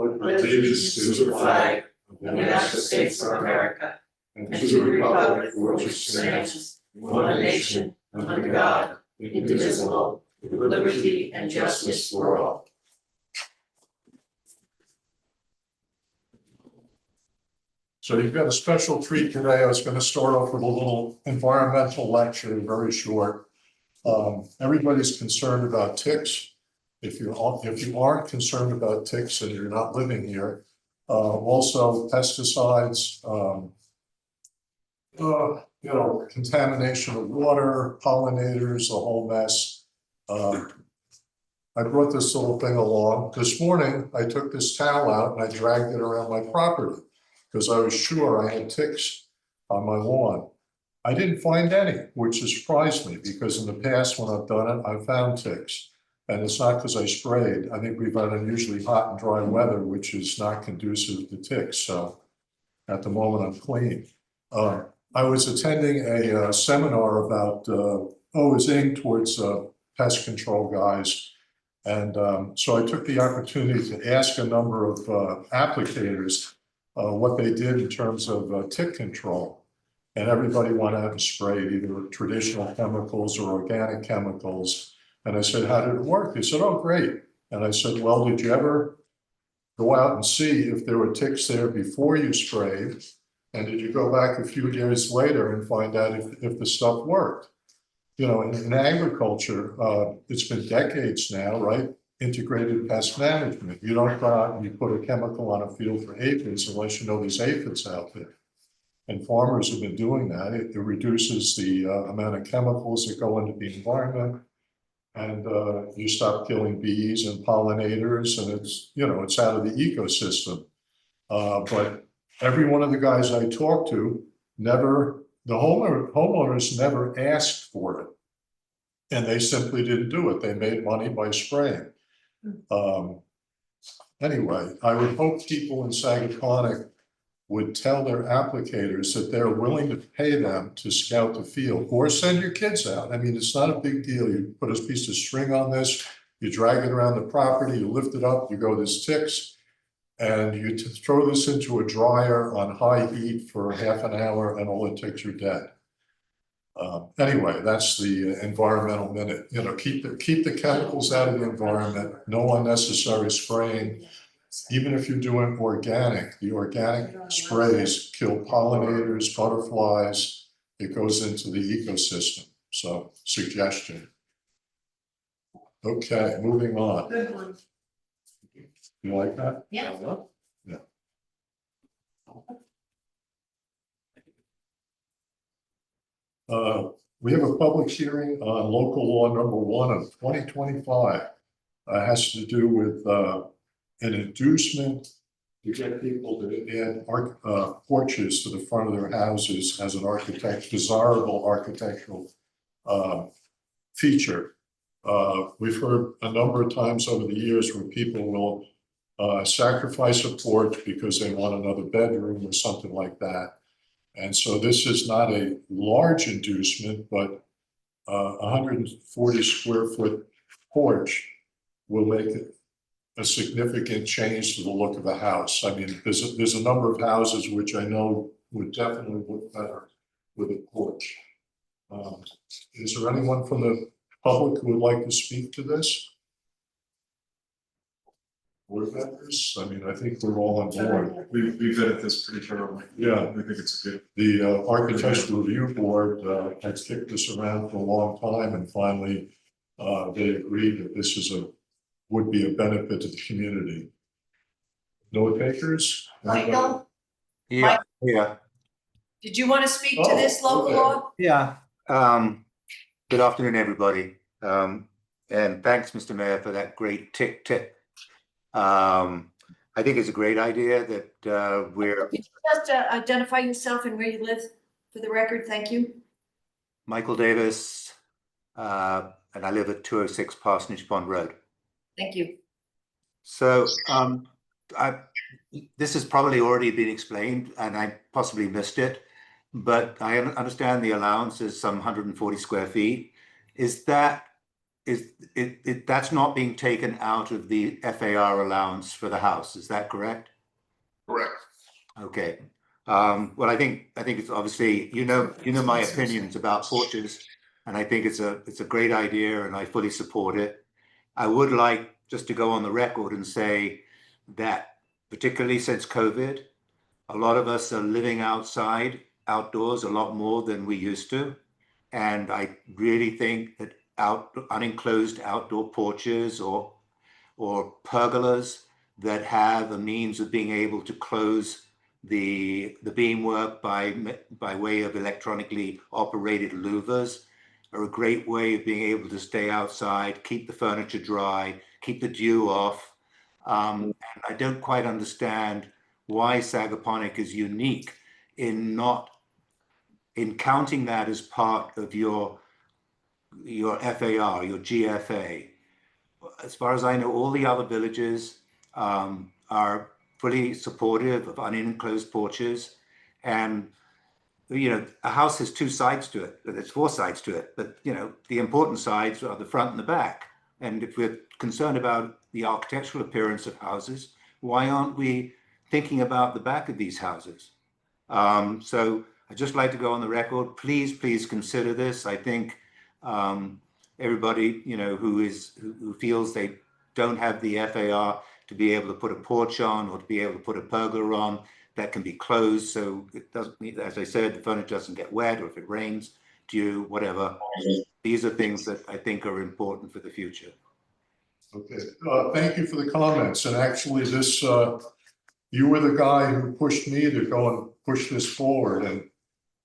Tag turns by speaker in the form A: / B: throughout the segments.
A: pledge allegiance to the flag of the United States of America and to the republic for which it stands, one nation, under God, indivisible, with liberty and justice for all. So you've got a special treat today. I was going to start off with a little environmental lecture, very short. Everybody's concerned about ticks. If you aren't concerned about ticks and you're not living here, also pesticides, contamination of water, pollinators, the whole mess. I brought this little thing along. This morning, I took this towel out and I dragged it around my property because I was sure I had ticks on my lawn. I didn't find any, which surprised me because in the past when I've done it, I've found ticks. And it's not because I sprayed. I think we've had unusually hot and dry weather, which is not conducive to ticks. So at the moment, I'm clean. I was attending a seminar about, it was aimed towards pest control guys. And so I took the opportunity to ask a number of applicators what they did in terms of tick control. And everybody went out and sprayed either traditional chemicals or organic chemicals. And I said, how did it work? They said, oh, great. And I said, well, did you ever go out and see if there were ticks there before you sprayed? And did you go back a few years later and find out if the stuff worked? You know, in agriculture, it's been decades now, right? Integrated pest management. You don't go out and you put a chemical on a field for aphids unless you know there's aphids out there. And farmers have been doing that. It reduces the amount of chemicals that go into the environment. And you stop killing bees and pollinators, and it's out of the ecosystem. But every one of the guys I talked to the homeowners never asked for it. And they simply didn't do it. They made money by spraying. Anyway, I would hope people in Sagatonic would tell their applicators that they're willing to pay them to scout the field or send your kids out. I mean, it's not a big deal. You put a piece of string on this, you drag it around the property, you lift it up, you go, there's ticks, and you throw this into a dryer on high heat for half an hour and all the ticks are dead. Anyway, that's the environmental minute. Keep the chemicals out of the environment, no unnecessary spraying. Even if you're doing organic, the organic sprays kill pollinators, butterflies. It goes into the ecosystem. So, suggestion. Okay, moving on.
B: Good one.
A: You like that?
B: Yeah.
A: Yeah. We have a public hearing on local law number 1 of 2025. It has to do with an inducement to get people to add porches to the front of their houses as an desirable architectural feature. We've heard a number of times over the years where people will sacrifice a porch because they want another bedroom or something like that. And so this is not a large inducement, but 140 square foot porch will make it a significant change to the look of the house. I mean, there's a number of houses which I know would definitely look better with a porch. Is there anyone from the public who would like to speak to this? Board members? I mean, I think we're all on board.
C: We've vetted this pretty thoroughly.
A: Yeah.
C: We think it's a good.
A: The Architectural Review Board has kicked this around for a long time, and finally they agreed that this would be a benefit to the community. No takers?
B: Michael,
D: Yeah, yeah,
B: did you want to speak to this local
A: okay.
B: law?
D: yeah. Good afternoon, everybody. And thanks, Mr. Mayor, for that great tick tip. I think it's a great idea that we're
B: Could you just identify yourself and where you live for the record? Thank you.
D: Michael Davis, and I live at 206 Parsonage Pond Road.
B: Thank you.
D: So this has probably already been explained and I possibly missed it, but I understand the allowance is some 140 square feet. Is that that's not being taken out of the FAR allowance for the house, is that correct?
C: Correct.
D: Okay. Well, I think it's obviously, my opinions about porches, and I think it's a great idea and I fully support it. I would like just to go on the record and say that particularly since COVID, a lot of us are living outdoors a lot more than we used to. And I really think that unenclosed outdoor porches or pergolas that have a means of being able to close the beamwork by way of electronically operated louvers are a great way of being able to stay outside, keep the furniture dry, keep the dew off. And I don't quite understand why Sagaponic is unique in not in counting that as part of your FAR, your GFA. As far as I know, all the other villages are fully supportive of unenclosed porches. And, a house has two sides to it, there's four sides to it, but, the important sides are the front and the back. And if we're concerned about the architectural appearance of houses, why aren't we thinking about the back of these houses? So I'd just like to go on the record, please consider this. I think everybody, who feels they don't have the FAR to be able to put a porch on or to be able to put a pergola on that can be closed so it doesn't, as I said, the furniture doesn't get wet, or if it rains, dew, whatever. These are things that I think are important for the future.
A: Okay, thank you for the comments. And actually this, you were the guy who pushed me to go and push this forward. And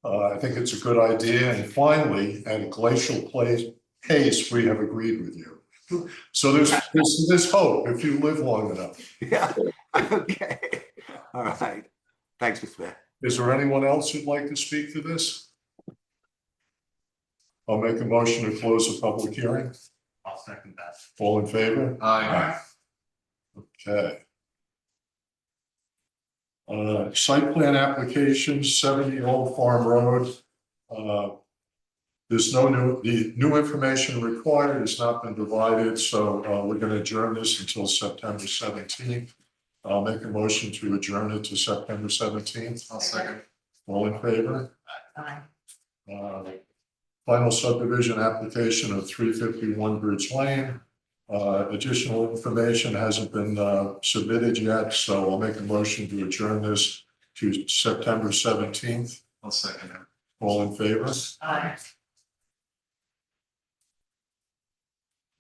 A: I think it's a good idea. And finally, at a glacial pace, we have agreed with you. So there's hope if you live long enough.
D: Yeah, okay. All right. Thanks, Mr. Mayor.
A: Is there anyone else who'd like to speak to this? I'll make a motion to close the public hearing.
C: I'll second that.
A: All in favor?
C: Aye.
A: Okay. Site plan application, 70 Old Farm Road. There's the new information required has not been provided, so we're going to adjourn this until September 17th. I'll make a motion to adjourn it to September 17th.
C: I'll second.
A: All in favor?
B: Aye.
A: Final subdivision application of 351 Bridge Lane. Additional information hasn't been submitted yet, so I'll make a motion to adjourn this to September 17th.
C: I'll second it.
A: All in favor?
B: Aye.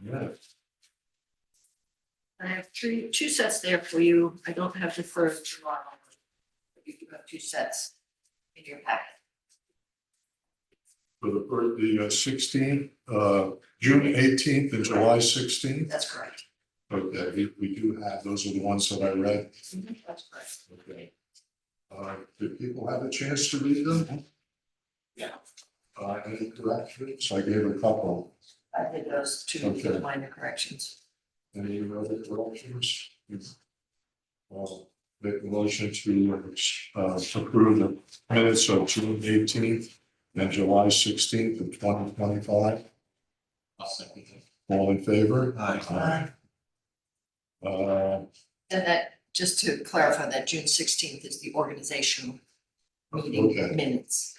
A: Yeah.
B: I have two sets there for you. I don't have the first one. But you do have two sets in your packet.
A: For the 16th, June 18th and July 16th.
B: That's correct.
A: Okay, we do have, those are the ones that I read.
B: That's correct.
A: Okay. Did people have a chance to read them?
B: Yeah.
A: Any corrections? I gave a couple.
B: I did those two
A: Okay.
B: minor corrections.
A: Any other corrections? Make a motion to approve the minutes of June 18th and July 16th of 2025.
C: I'll second it.
A: All in favor?
C: Aye.
B: And that, just to clarify, that June 16th is the organizational meeting
A: Okay.
B: minutes.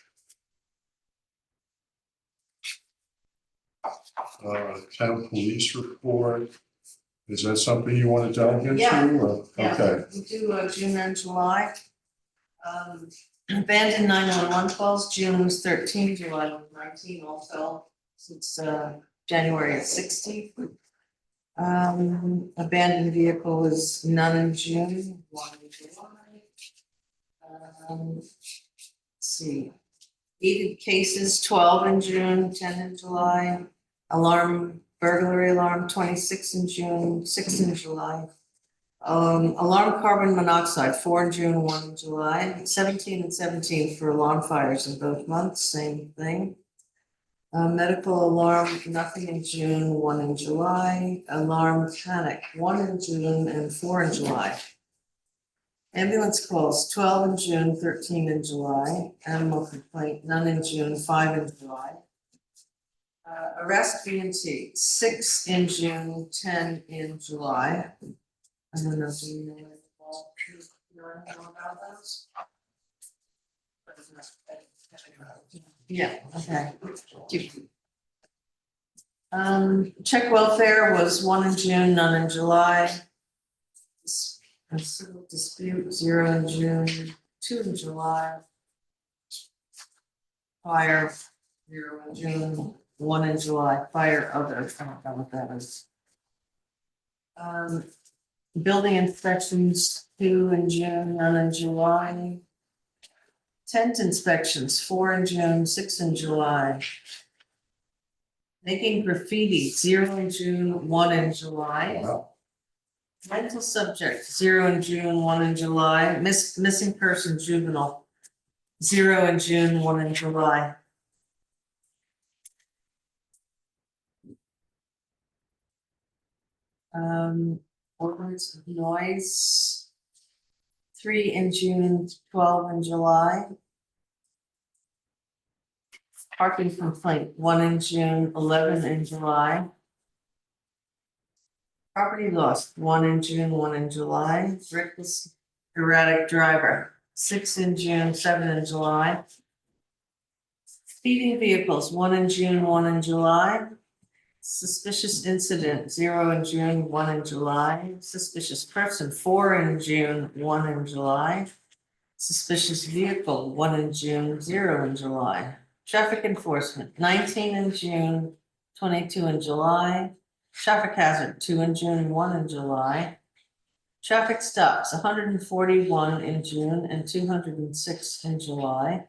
A: Town police report. Is that something you want to dive into?
E: Yeah.
A: Or-
E: Yeah.
A: Okay,
E: We do June and July. Abandoned 911 calls, June was 13, July was 19, all fell since January at 60. Abandoned vehicle is none in June, 1 in July. Let's see, heated cases 12 in June, 10 in July. Burglary alarm 26 in June, 6 in July. Alarm carbon monoxide, 4 in June, 1 in July, 17 and 17 for alarm fires in both months, same thing. Medical alarm, nothing in June, 1 in July. Alarm panic, 1 in June and 4 in July. Ambulance calls, 12 in June, 13 in July. Animal complaint, none in June, 5 in July. Arrest B and T, 6 in June, 10 in July. I don't know, do you know about those? Yeah, okay. Check welfare was 1 in June, none in July. Civil dispute, 0 in June, 2 in July. Fire, 0 in June, 1 in July, fire other, I don't know what that is. Building inspections, 2 in June, none in July. Tent inspections, 4 in June, 6 in July. Making graffiti, 0 in June, 1 in July.
A: Wow.
E: Rental subject, 0 in June, 1 in July. Missing person juvenile, 0 in June, 1 in July. Ordinance of noise, 3 in June, 12 in July. Parking complaint, 1 in June, 11 in July. Property lost, 1 in June, 1 in July. Reckless erratic driver, 6 in June, 7 in July. Speeding vehicles, 1 in June, 1 in July. Suspicious incident, 0 in June, 1 in July. Suspicious person, 4 in June, 1 in July. Suspicious vehicle, 1 in June, 0 in July. Traffic enforcement, 19 in June, 22 in July. Traffic hazard, 2 in June, 1 in July. Traffic stops, 141 in June and 206 in July.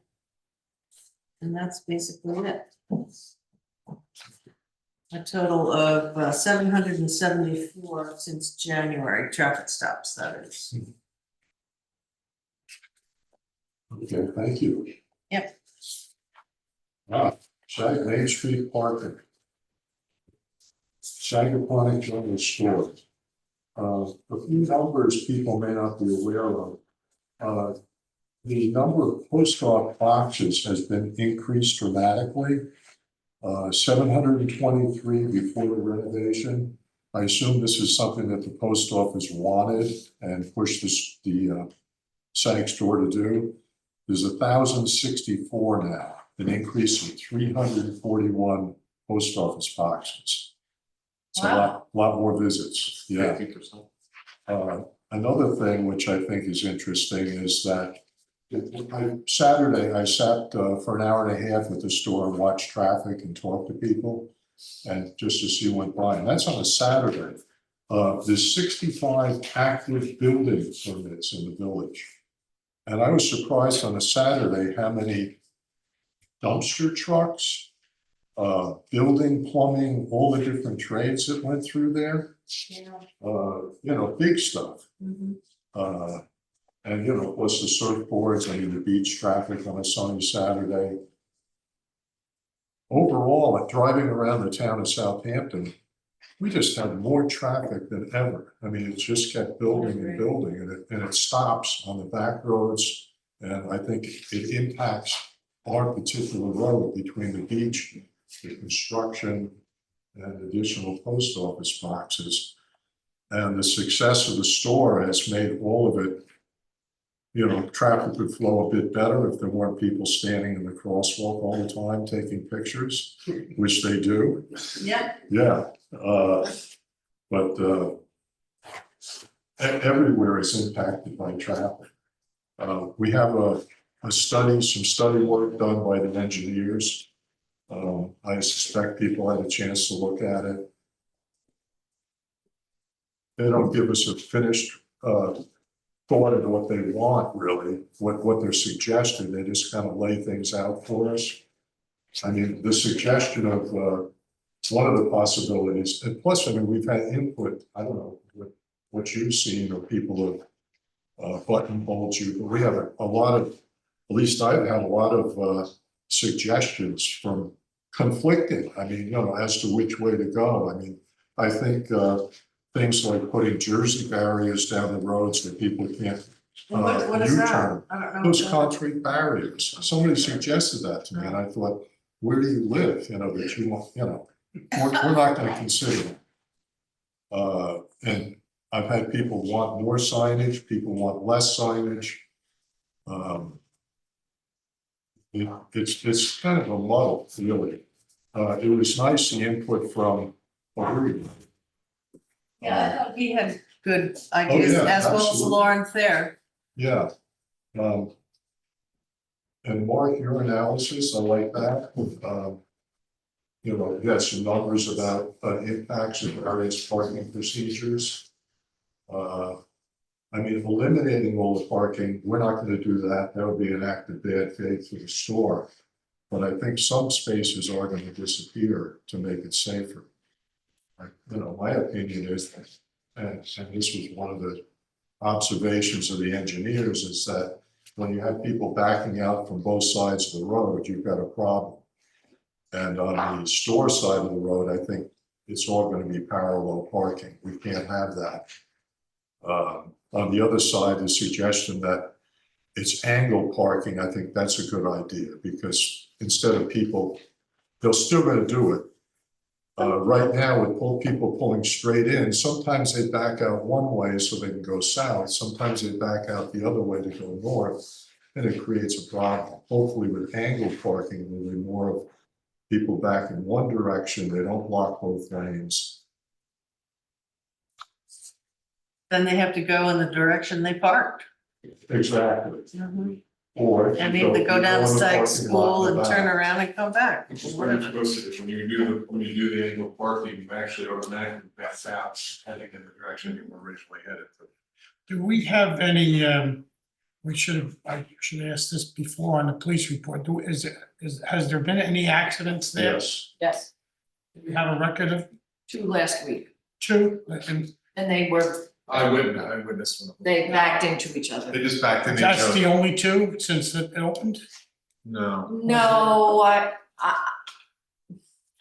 E: And that's basically it. A total of 774 since January, traffic stops, that is.
A: Okay, thank you.
E: Yep.
A: Main Street parking. Sagaponic General Store. A few numbers people may not be aware of. The number of post office boxes has been increased dramatically. 723 before the renovation. I assume this is something that the post office wanted and pushed the SAG store to do. There's 1,064 now, an increase of 341 post office boxes. It's
E: Wow.
A: a lot more visits, yeah.
C: 50%.
A: Another thing which I think is interesting is that Saturday, I sat for an hour and a half at the store and watched traffic and talked to people and just to see what went by. And that's on a Saturday. There's 65 active building permits in the village. And I was surprised on a Saturday how many dumpster trucks, building, plumbing, all the different trades that went through there.
E: Yeah.
A: Big stuff.
E: Mhm.
A: And, plus the surfboards, I mean, the beach traffic on a sunny Saturday. Overall, driving around the town of Southampton, we just had more traffic than ever. I mean, it just kept building and building, and it stops on the back roads. And I think it impacts our particular road between the beach, the construction, and additional post office boxes. And the success of the store has made all of it, traffic would flow a bit better if there weren't people standing in the crosswalk all the time taking pictures, which they do.
E: Yeah.
A: Yeah. But everywhere is impacted by traffic. We have some study work done by the engineers. I suspect people had a chance to look at it. They don't give us a finished thought of what they want, really, what they're suggesting. They just kind of lay things out for us. I mean, the suggestion of one of the possibilities, and plus, I mean, we've had input, I don't know what you've seen or people have buttonholed you, but we have a lot of, at least I've had a lot of suggestions from conflicting, I mean, as to which way to go. I mean, I think things like putting Jersey barriers down the roads that people can't
E: What is that?
A: U-turn.
E: I don't know.
A: Those concrete barriers. Somebody suggested that to me, and I thought, where do you live, you know, that you want, you know, we're not gonna consider it. And I've had people want more signage, people want less signage. It's kind of a muddle, really. It was nice, the input from everybody.
E: Yeah, I thought he had good ideas,
A: yeah,
E: as well as
A: absolutely.
E: Lauren Thayer.
A: Yeah. And Mark, your analysis, I like that. You know, you had some numbers about impacts of various parking procedures. I mean, eliminating all the parking, we're not gonna do that. That would be an act of bad faith for the store. But I think some spaces are gonna disappear to make it safer. You know, my opinion is, and this was one of the observations of the engineers, is that when you have people backing out from both sides of the road, you've got a problem. And on the store side of the road, I think it's all going to be parallel parking. We can't have that. On the other side, the suggestion that it's angle parking, I think that's a good idea, because instead of people, they're still going to do it. Right now, with people pulling straight in, sometimes they back out one way so they can go south. Sometimes they back out the other way to go north, and it creates a problem. Hopefully with angle parking, there'll be more of people back in one direction. They don't block both lanes.
E: Then they have to go in the direction they parked.
A: Exactly.
E: Mhm.
A: Or.
E: And need to go down to
A: in the
E: Sykes
A: parking lot
E: School
A: in the
E: and turn
A: back.
E: around and come back.
C: Which is what you're supposed to do, when you do the angle parking, you actually automatically pass out, heading in the direction you were originally headed to.
F: Do we have any, I should ask this before on the police report, has there been any accidents there?
A: Yes,
B: Yes,
F: Do we have a record of
B: 2 last week,
F: two?
B: and they
C: I witnessed one.
B: they backed into each other.
C: They just backed into each
F: That's the
C: other.
F: only two since it opened?
C: No,
B: No, I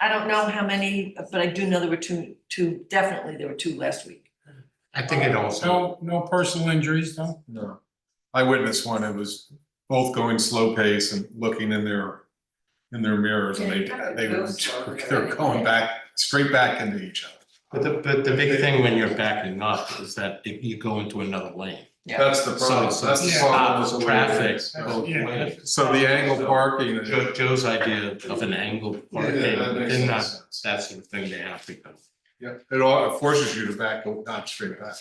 B: don't know how many, but I do know there were two, definitely there were 2 last week.
C: I think it also.
F: No personal injuries, though?
C: No, I witnessed one. It was both going slow pace and looking in their mirrors, and they were going back straight back into each other.
G: But the big thing when you're backing up is that if you go into another lane.
C: That's the problem.
G: So
C: That's the
F: yeah,
C: problem.
G: stops
C: with the way it
G: traffic
C: is.
G: both
F: Yeah.
G: ways.
C: So the angle parking.
G: Joe's idea of an angle parking,
C: that makes
G: within that,
C: sense.
G: that sort of thing, they have to go.
C: Yeah, it all forces you to back, not straight back.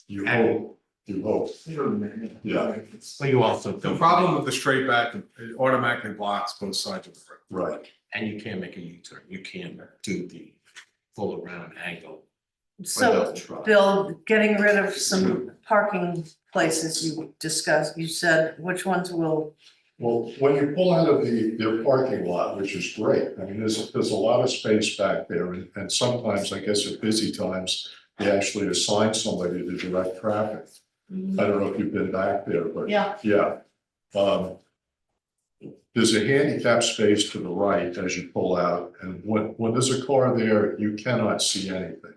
A: you hope, yeah,
G: But you also
C: The
G: don't.
C: problem with the straight back, it automatically blocks both sides of the road.
A: right.
G: And you can't make a U-turn, you can't do the full around angle.
E: So, Bill, getting rid of some parking places you discussed, you said, which ones will,
A: Well, when you pull out of their parking lot, which is great, I mean, there's a lot of space back there, and sometimes, I guess at busy times, they actually assign somebody to direct traffic. I don't know if you've been back there, but
E: yeah,
A: yeah. There's a handicap space to the right as you pull out, and when there's a car there, you cannot see anything.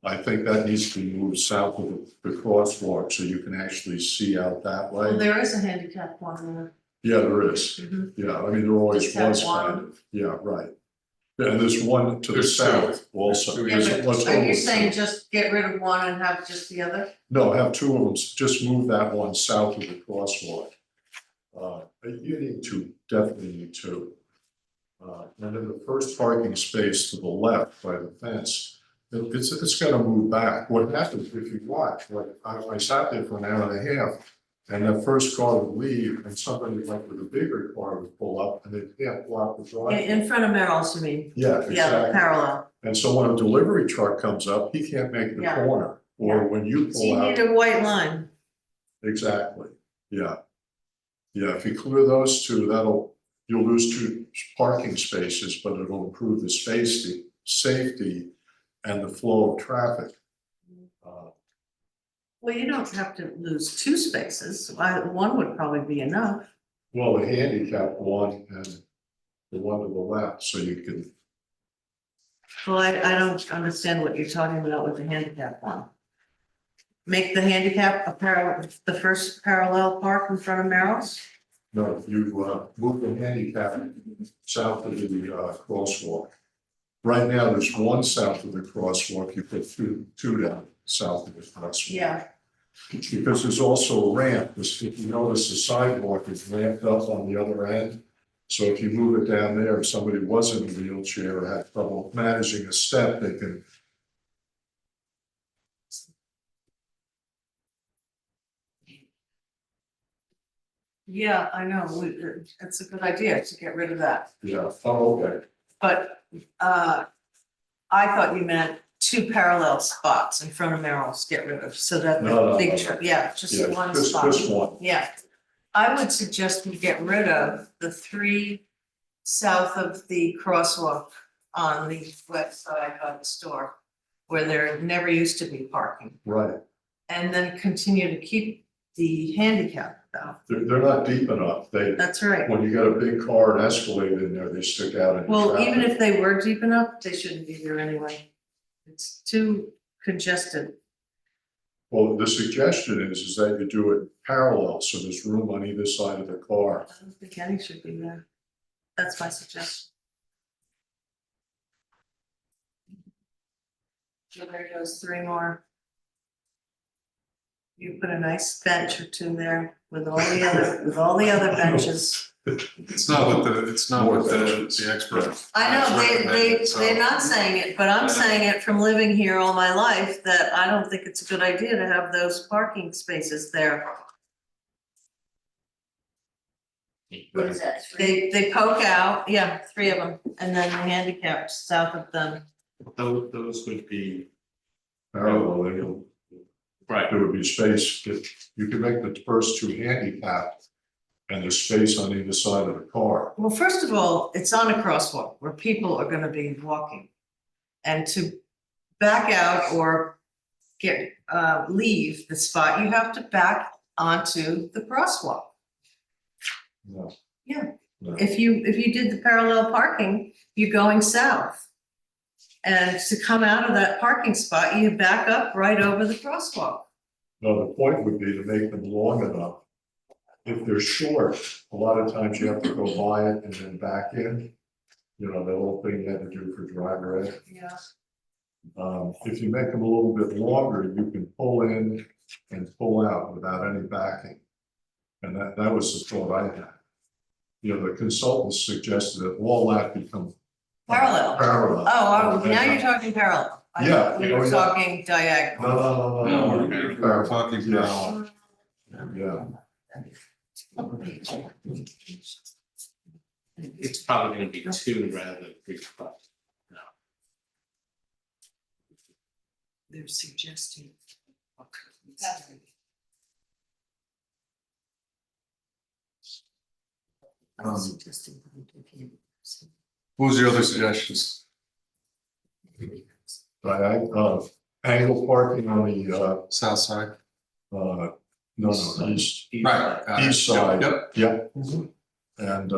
A: I think that needs to be moved south of the crosswalk so you can actually see out that way.
E: well, there is a handicap one there.
A: Yeah, there is.
E: Mhm.
A: Yeah, I mean, there always
E: Just have
A: was
E: one.
A: kind of, yeah, right. Yeah, and there's one to the
C: There's two.
A: south also.
C: There's
E: Yeah,
C: two.
A: There's- let's
E: but
A: go
E: are you
A: with
E: saying
A: two.
E: just get rid of one and have just the other?
A: No, have two of them, just move that one south of the crosswalk. You need two, definitely need two. And then the first parking space to the left by the fence, it's gonna move back. What happens if you watch, like, I sat there for an hour and a half, and the first car would leave, and somebody like with a bigger car would pull up, and they can't block the driveway.
E: In front of Merrill's, you mean?
A: Yeah,
E: Yeah,
A: exactly.
E: parallel.
A: And so when a delivery truck comes up, he can't make the
E: Yeah.
A: corner, or when you
E: So you
A: pull
E: need
A: out,
E: a white line.
A: exactly, yeah. Yeah, if you clear those two, you'll lose 2 parking spaces, but it'll improve the safety and the flow of traffic.
E: Well, you don't have to lose 2 spaces. One would probably be enough.
A: Well, the handicap one and the one to the left, so you can,
E: Well, I don't understand what you're talking about with the handicap one. Make the handicap the first parallel park in front of Merrill's?
A: No, you move the handicap south of the crosswalk. Right now, there's one south of the crosswalk, you put two down south of the crosswalk.
E: Yeah,
A: Because there's also a ramp, if you notice the sidewalk is ramped up on the other end. So if you move it down there, if somebody was in a wheelchair or had trouble managing a step, they can.
E: yeah, I know, it's a good idea to get rid of that,
A: Yeah, oh, okay.
E: but, I thought you meant two parallel spots in front of Merrill's get rid of, so that
A: No,
E: the
A: no,
E: big,
A: no.
E: yeah, just
A: Yeah,
E: one
A: just
E: spot.
A: one.
E: Yeah, I would suggest we get rid of the three south of the crosswalk on the west side of the store, where there never used to be parking,
A: Right,
E: and then continue to keep the handicap though.
A: they're not deep enough,
E: That's right.
A: when you got a big car and Escalade in there, they stick out in the
E: Well, even
A: traffic.
E: if they were deep enough, they shouldn't be there anyway. It's too congested.
A: Well, the suggestion is that you do it parallel, so there's room on either side of the car.
E: I don't think any should be there. That's my suggestion. So there goes three more. You put a nice bench or two there with all the other benches.
C: It's not what the expert.
E: I know,
C: recommended, so-
E: they're not saying it, but I'm saying it from living here all my life, that I don't think it's a good idea to have those parking spaces there.
B: What is that, three?
E: They poke out, yeah, three of them, and then the handicapped south of them.
G: Those would be,
A: Parallel,
G: right,
A: there would be space, you could make the first two handicapped. And there's space on either side of the car.
E: Well, first of all, it's on a crosswalk where people are gonna be walking. And to back out or leave the spot, you have to back onto the crosswalk.
A: No.
E: Yeah.
A: No.
E: If you did the parallel parking, you're going south. And to come out of that parking spot, you back up right over the crosswalk.
A: No, the point would be to make them long enough. If they're short, a lot of times you have to go by it and then back in. You know, the whole thing you had to do for driver ed.
E: Yeah.
A: If you make them a little bit longer, you can pull in and pull out without any backing. And that was the thought I had. You know, the consultants suggested that all that become.
E: Parallel.
A: Parallel.
E: Oh, now you're talking parallel. I
A: Yeah,
E: thought we
A: oh,
E: were
A: yeah.
E: talking diagonal.
A: No,
C: We're talking
A: Yeah.
C: parallel.
A: Yeah,
G: it's probably gonna be two rather than three spots.
E: They're suggesting.
C: What was your other suggestions?
A: angle parking on the,
C: South side?
A: no, east,
C: Right. got it.
A: east side.
C: Yep.
A: Yep. And,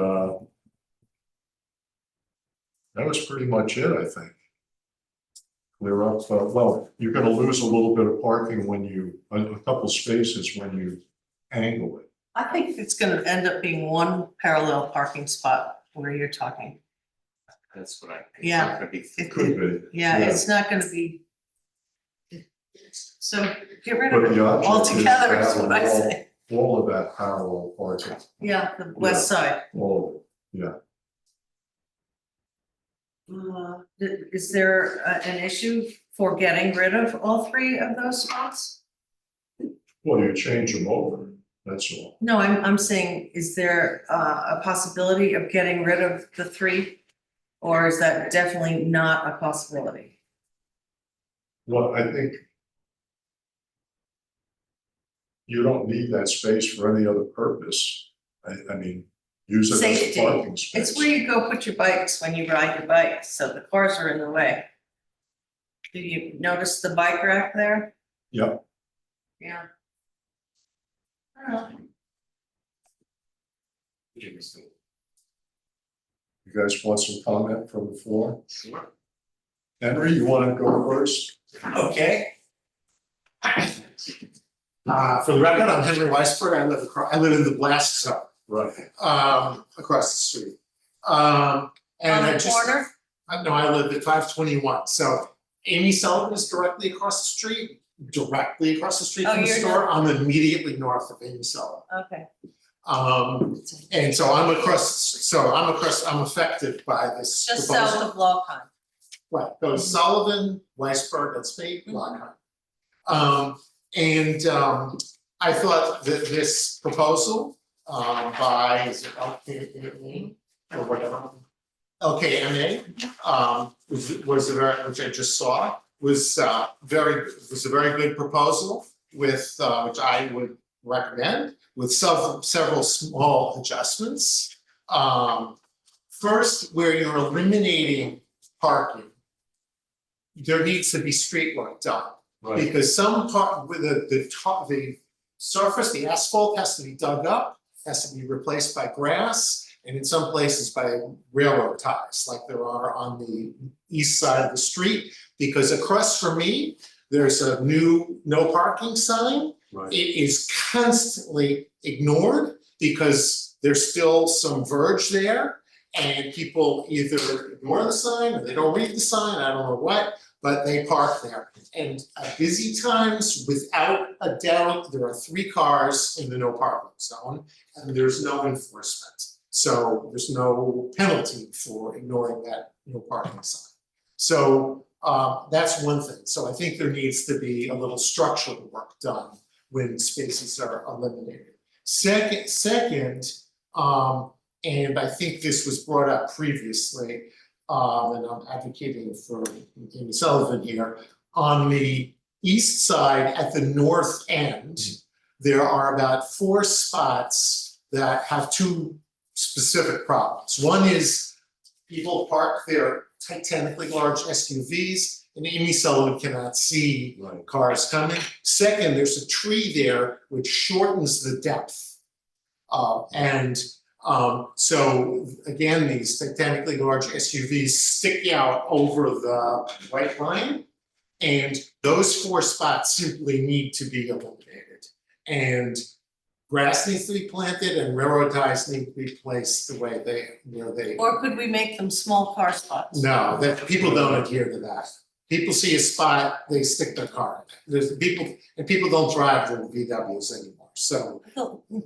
A: that was pretty much it, I think. Clear up, well, you're gonna lose a little bit of parking when you, a couple spaces when you angle it.
E: I think it's gonna end up being one parallel parking spot where you're talking.
G: That's what I think.
E: Yeah.
G: It's not gonna be
E: It-
A: Could be.
E: Yeah, it's not gonna be. So get rid of
A: But
E: it
A: the object is
E: altogether, is
A: that
E: what I
A: all-
E: say.
A: All of that parallel parking,
E: Yeah, the west side.
A: all of it, yeah.
E: Is there an issue for getting rid of all three of those spots?
A: Well, you change them over, that's all.
E: No, I'm saying, is there a possibility of getting rid of the three? Or is that definitely not a possibility?
A: Well, I think you don't need that space for any other purpose. I mean, use it as
E: Safety.
A: a parking space.
E: It's where you go put your bikes when you ride your bike, so the cars are in the way. Do you notice the bike rack there?
A: Yep.
E: Yeah. I don't know.
A: You guys want some comment from the floor? Henry, you wanna go first?
H: Okay. For the record, I'm Henry Weisberg. I live in the blast zone.
A: Right.
H: across the street. And
E: On
H: I
E: the
H: just.
E: corner?
H: No, I live at 521, so Amy Sullivan is directly across the street, directly across the street
E: Oh,
H: from the
E: you're
H: store. I'm immediately north of Amy Sullivan.
E: Okay.
H: And so I'm affected by this
E: Just
H: proposal.
E: south of Lockhart.
H: Right, goes Sullivan, Weisberg, that's me,
E: Mhm.
H: Lockhart. I thought that this proposal, by, is it LKMA or whatever? LKMA, was a very, which I just saw, was a very good proposal with, which I would recommend, with several small adjustments. First, where you're eliminating parking, there needs to be street work done.
A: Right.
H: Because some part, with the surface, the asphalt has to be dug up, has to be replaced by grass, and in some places by railroad ties, like there are on the east side of the street. Because across from me, there's a new no parking sign.
A: Right.
H: It is constantly ignored because there's still some verge there. And people either ignore the sign or they don't read the sign, I don't know what, but they park there. And at busy times, without a doubt, there are 3 cars in the no parking zone and there's no enforcement. So there's no penalty for ignoring that no parking sign. So that's one thing. So I think there needs to be a little structural work done when spaces are eliminated. Second, and I think this was brought up previously, and I'm advocating for Amy Sullivan here. On the east side at the north end, there are about 4 spots that have 2 specific problems. One is people park their titanically large SUVs and Amy Sullivan cannot see
A: Right.
H: cars coming. Second, there's a tree there which shortens the depth. So again, these titanically large SUVs stick out over the white line. And those 4 spots simply need to be eliminated. And grass needs to be planted and railroad ties need to be placed the way where they.
E: Or could we make them small car spots?
H: No, that people don't adhere to that. People see a spot, they stick their car in it. There's people don't drive little VWs anymore, so.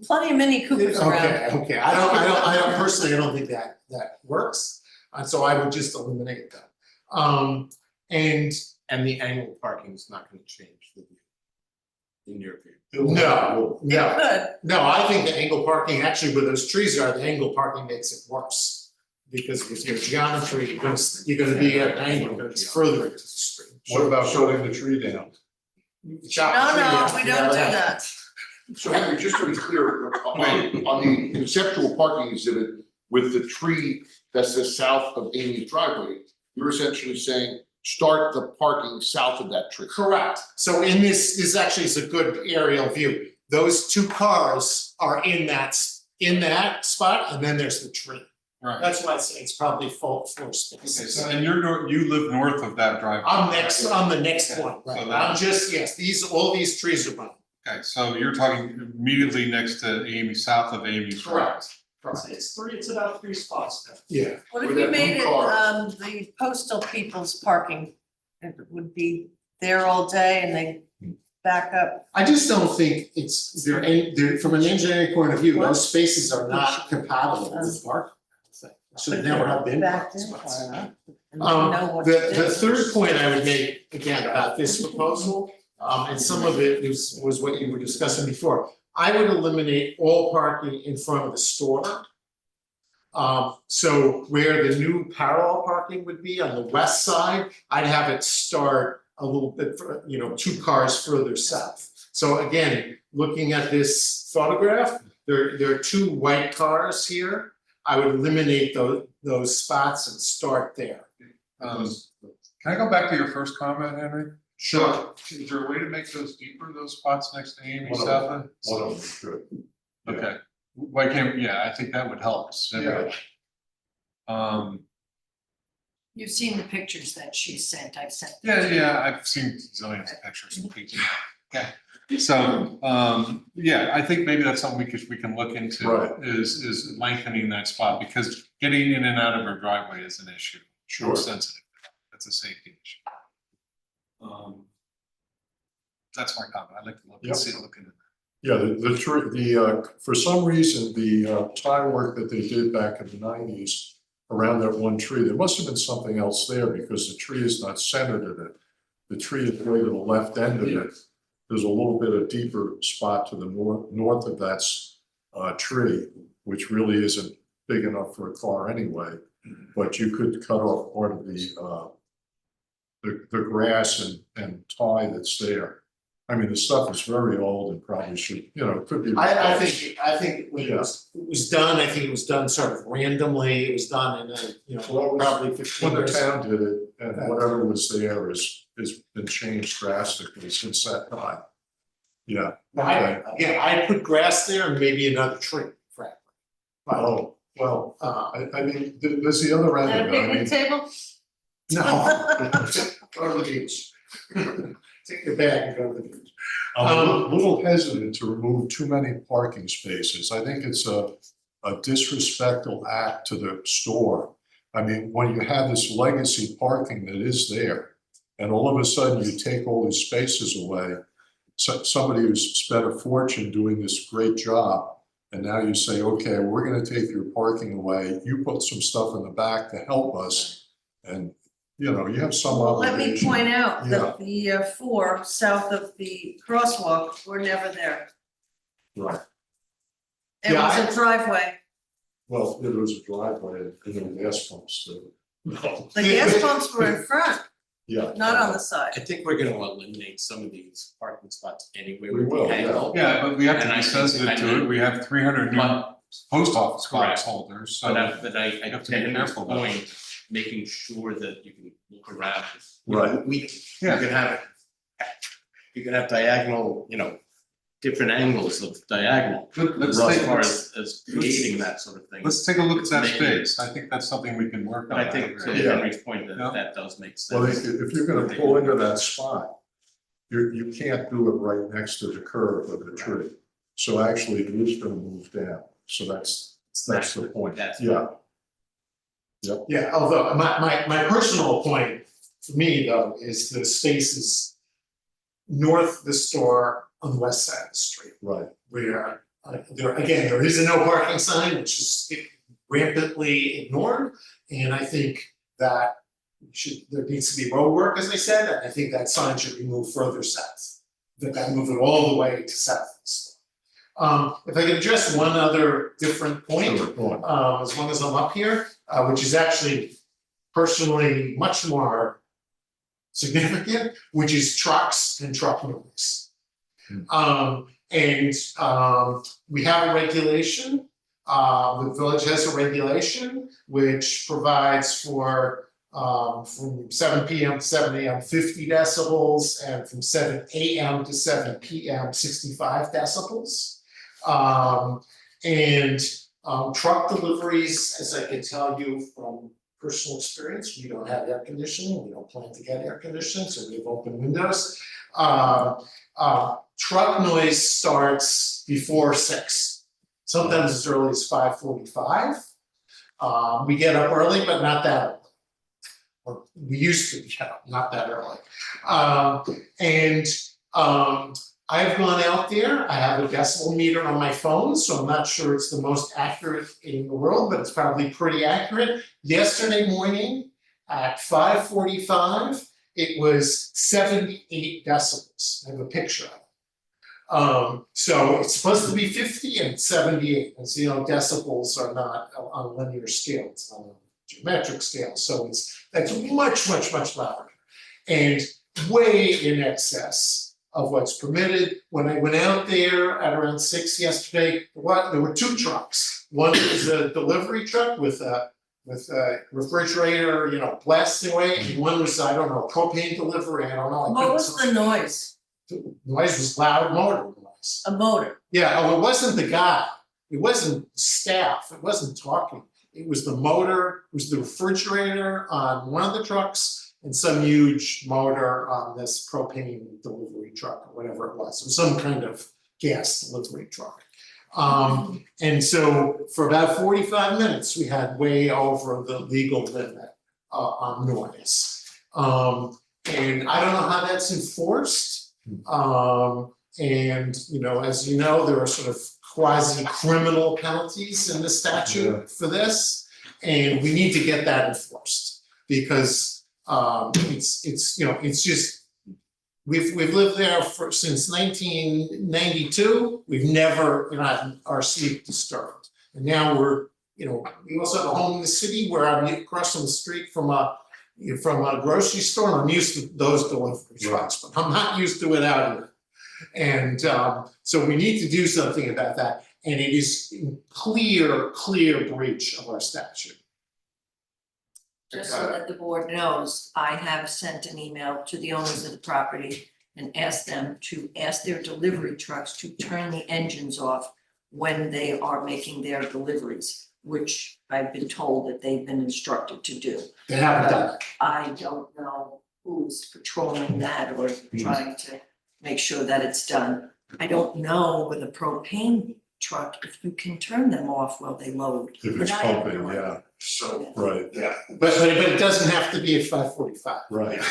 E: Plenty of Mini Coopers around.
H: Okay, I don't personally, I don't think that works, and so I would just eliminate that.
G: And the angled parking is not gonna change the view, in your view.
H: No,
E: It
H: I think the angle parking, actually where those trees are, the angle parking makes it worse. Because with your geometry, you're gonna be at an angle, that's further into the street.
A: What about shutting the tree down?
H: Chop
E: could.
H: the tree
E: No,
H: down.
E: we don't do that.
I: So Henry, just to be clear, on the conceptual parking exhibit with the tree that's the south of Amy's driveway, you're essentially saying, start the parking south of that tree.
H: Correct. So in this actually is a good aerial view. Those 2 cars are in that spot, and then there's the tree.
C: Right.
H: That's why I say it's probably full floor
C: Okay,
H: spaces.
C: so and you live north of that driveway.
H: I'm the next one, right?
C: So that-
H: I'm just, yes, all these trees are mine.
C: Okay, so you're talking immediately next to Amy, south of Amy's.
H: Correct.
J: It's about 3 spots now.
H: Yeah.
E: What if
I: With
E: we
I: that blue
E: made it,
I: car.
E: the postal people's parking? It would be there all day and they back up.
H: I just don't think they're from an engineering point of view, those spaces are not compatible with parking. Should never have been
E: Back
H: parking
E: there
H: spots.
E: far enough, and you know what to
H: The
E: do.
H: third point I would make, again, about this proposal, and some of it was what you were discussing before. I would eliminate all parking in front of the store. So where the new parallel parking would be on the west side, I'd have it start a little bit, 2 cars further south. So again, looking at this photograph, there are 2 white cars here. I would eliminate those spots and start there.
C: Can I go back to your first comment, Henry?
H: Sure.
C: Is there a way to make those deeper, those spots next to Amy,
A: One of
C: south
A: them.
C: of?
A: One of them should.
C: Okay, why can't, yeah, I think that would help.
A: Yeah.
B: You've seen the pictures that she sent, I've sent.
C: Yeah, I've seen zillions of pictures. So, yeah, I think maybe that's something we can look into.
A: Right.
C: Is lengthening that spot, because getting in and out of our driveway is an issue.
A: Sure.
C: Sensitive. That's a safety issue. That's my comment. I'd like to look into that.
A: Yeah, for some reason, the tie work that they did back in the nineties around that one tree, there must have been something else there because the tree is not centered in it. The tree is way to the left end of it. There's a little bit of deeper spot to the north of that tree, which really isn't big enough for a car anyway. But you could cut off part of the grass and tie that's there. I mean, the stuff is very old and probably should, it could be.
H: I think when it was done, I think it was done sort of randomly, it was done in a, probably 15
A: When the
H: years.
A: town did it, and whatever was there has been changed drastically since that time. Yeah.
H: I put grass there and maybe another tree, frankly. But,
A: Oh, well, I mean, there's the other end
E: And a
A: of it. I mean,
E: picnic table?
H: no. Go to the beach. Take your bag and go to the beach.
A: I'm a little hesitant to remove too many parking spaces. I think it's a disrespectful act to the store. I mean, when you have this legacy parking that is there, and all of a sudden you take all these spaces away, somebody who's spent a fortune doing this great job, and now you say, okay, we're gonna take your parking away, you put some stuff in the back to help us, and you have some
E: Let
A: obligation.
E: me point out that the four south of the crosswalk were never there.
A: Right,
E: It was a driveway.
A: well, there was a driveway and there were gas pumps too.
E: The gas pumps were in front,
A: Yeah.
E: not on the side.
G: I think we're gonna eliminate some of these parking spots anyway
A: We
G: with
A: will,
G: the
A: yeah.
G: angle.
C: Yeah, but we have to
G: And I
C: be
G: think-
C: sensitive to it. We have 300 new
G: But,
C: post office
G: Correct.
C: box holders, so.
G: but I
C: you have to be
G: get your
C: careful about it.
G: point, making sure that you can look around.
A: Right.
G: You
C: Yeah.
G: can have diagonal, different angles of diagonal.
C: Let's
G: As
C: take,
G: far as creating that sort of thing.
C: let's take a look at that
G: Maybe.
C: space. I think that's something we can work on.
G: I think to
A: Yeah.
G: Henry's point that
C: Yeah.
G: that does make
A: Well,
G: sense.
A: if you're gonna pull into that spot, you can't do it right next to the curve of the tree. So actually, it is gonna move down, so that's the point,
G: That's-
A: yeah.
H: Yeah, although my personal point for me though is the spaces north of the store on the west side of the street,
A: Right,
H: where there is a no parking sign, which is rampantly ignored. And I think that there needs to be road work, as I said, and I think that sign should be moved further south. That move it all the way to south of the store. If I could address one other different point,
A: sure, go on.
H: as long as I'm up here, which is actually personally much more significant, which is trucks and truck noise. We have a regulation, the village has a regulation which provides for from 7 p.m. to 7 a.m. 50 decibels, and from 7 a.m. to 7 p.m. 65 decibels. Truck deliveries, as I can tell you from personal experience, we don't have air conditioning, we don't plan to get air conditioning, so we have open windows. Truck noise starts before 6, sometimes as early as 5:45. We get up early, but not that early. Or we used to get up, not that early. I've gone out there, I have a decibel meter on my phone, so I'm not sure it's the most accurate in the world, but it's probably pretty accurate. Yesterday morning at 5:45, it was 78 decibels. I have a picture of it. So it's supposed to be 50 and it's 78. And so, decibels are not on a linear scale, it's on a geometric scale. So that's much, much, much louder. And way in excess of what's permitted. When I went out there at around 6 yesterday, there were 2 trucks. One was a delivery truck with a refrigerator, blasting away, and one was, I don't know, propane delivery, I don't know.
E: What was the noise?
H: The noise was loud motor noise.
E: A motor.
H: Yeah, it wasn't the guy, it wasn't staff, it wasn't talking. It was the motor, it was the refrigerator on one of the trucks and some huge motor on this propane delivery delivery truck or whatever it was, or some kind of gas delivery truck. And so for about 45 minutes, we had way over the legal limit on noise. And I don't know how that's enforced. And, as you know, there are sort of quasi-criminal penalties in the statute for this. And we need to get that enforced because it's just, we've lived there since 1992. We've never had our sleep disturbed. And now we also have a home in the city where I'm across on the street from a grocery store, and I'm used to those delivery trucks, but I'm not used to it out here. And so we need to do something about that. And it is clear breach of our statute.
B: Just so that the board knows, I have sent an email to the owners of the property and asked them to ask their delivery trucks to turn the engines off when they are making their deliveries, which I've been told that they've been instructed to do.
H: They haven't done it.
B: I don't know who's patrolling that or trying to make sure that it's done. I don't know with a propane truck if you can turn them off while they load.
A: If
B: But
A: it's
B: I have
A: pumping,
B: no idea.
H: So,
A: right,
H: yeah, but it doesn't have to be at 5:45.
A: right.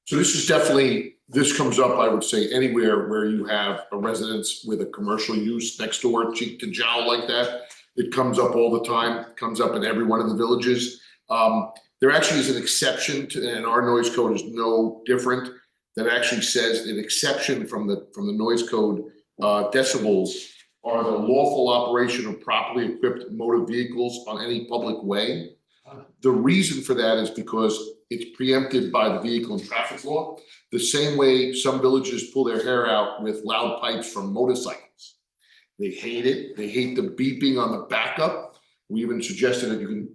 I: So this comes up, I would say, anywhere where you have a residence with a commercial use next door, cheek to jowl like that. It comes up all the time, comes up in every one of the villages. There actually is an exception to, and our noise code is no different, that actually says an exception from the noise code, decibels are the lawful operation of properly equipped motor vehicles on any public way. The reason for that is because it's preempted by the vehicle and traffic law. The same way some villages pull their hair out with loud pipes from motorcycles. They hate it. They hate the beeping on the backup. We even suggested that you can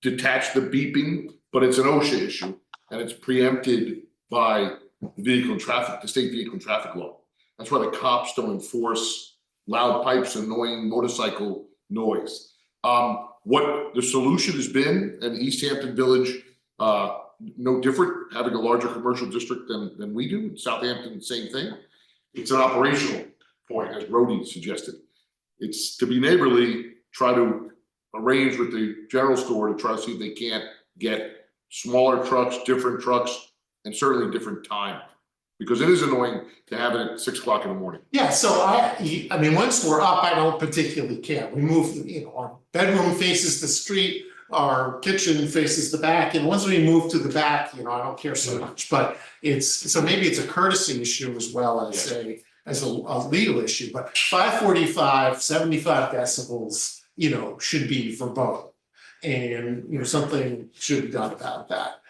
I: detach the beeping, but it's an OSHA issue and it's preempted by the state vehicle and traffic law. That's why the cops don't enforce loud pipes, annoying motorcycle noise. What the solution has been, and East Hampton Village, no different, having a larger commercial district than we do. Southampton, same thing. It's an operational point, as Rhodey suggested. It's to be neighborly, try to arrange with the general store to try to see if they can't get smaller trucks, and certainly different time. Because it is annoying to have it at 6 o'clock in the morning.
H: Yeah, so I mean, once we're up, I don't particularly care. We move, our bedroom faces the street, our kitchen faces the back, and once we move to the back, I don't care so much. But maybe it's a courtesy issue as well as a legal issue, but 545, 75 decibels, should be verboten. And, something should be done about that.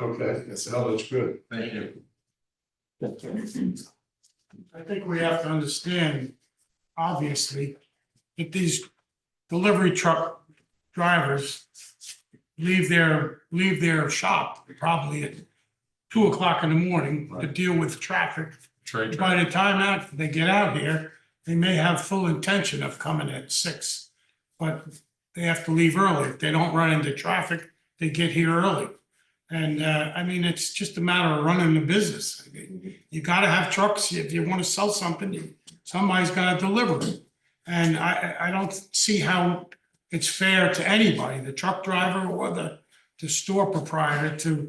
A: Okay, no, that's good.
C: Thank you.
F: I think we have to understand, obviously, that these delivery truck drivers leave their shop probably at 2 o'clock in the morning to deal with traffic.
C: Trade.
F: By the time they get out here, they may have full intention of coming at 6, but they have to leave early. If they don't run into traffic, they get here early. And I mean, it's just a matter of running the business. You gotta have trucks. If you want to sell something, somebody's gotta deliver it. And I don't see how it's fair to anybody, the truck driver or the store proprietor,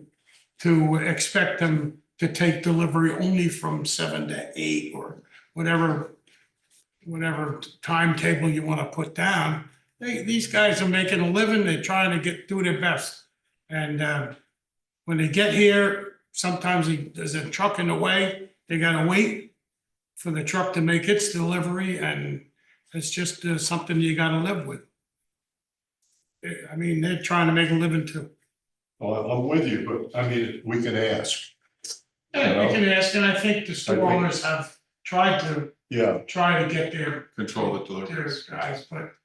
F: to expect them to take delivery only from 7 to 8 or whatever timetable you want to put down. These guys are making a living. They're trying to do their best. And when they get here, sometimes there's a truck in the way. They gotta wait for the truck to make its delivery, and it's just something you gotta live with. I mean, they're trying to make a living too.
A: Well, I'm with you, but I mean, we can ask.
F: Yeah, we can ask, and I think the store owners have tried to get their
C: Control the deliveries.
F: guys, but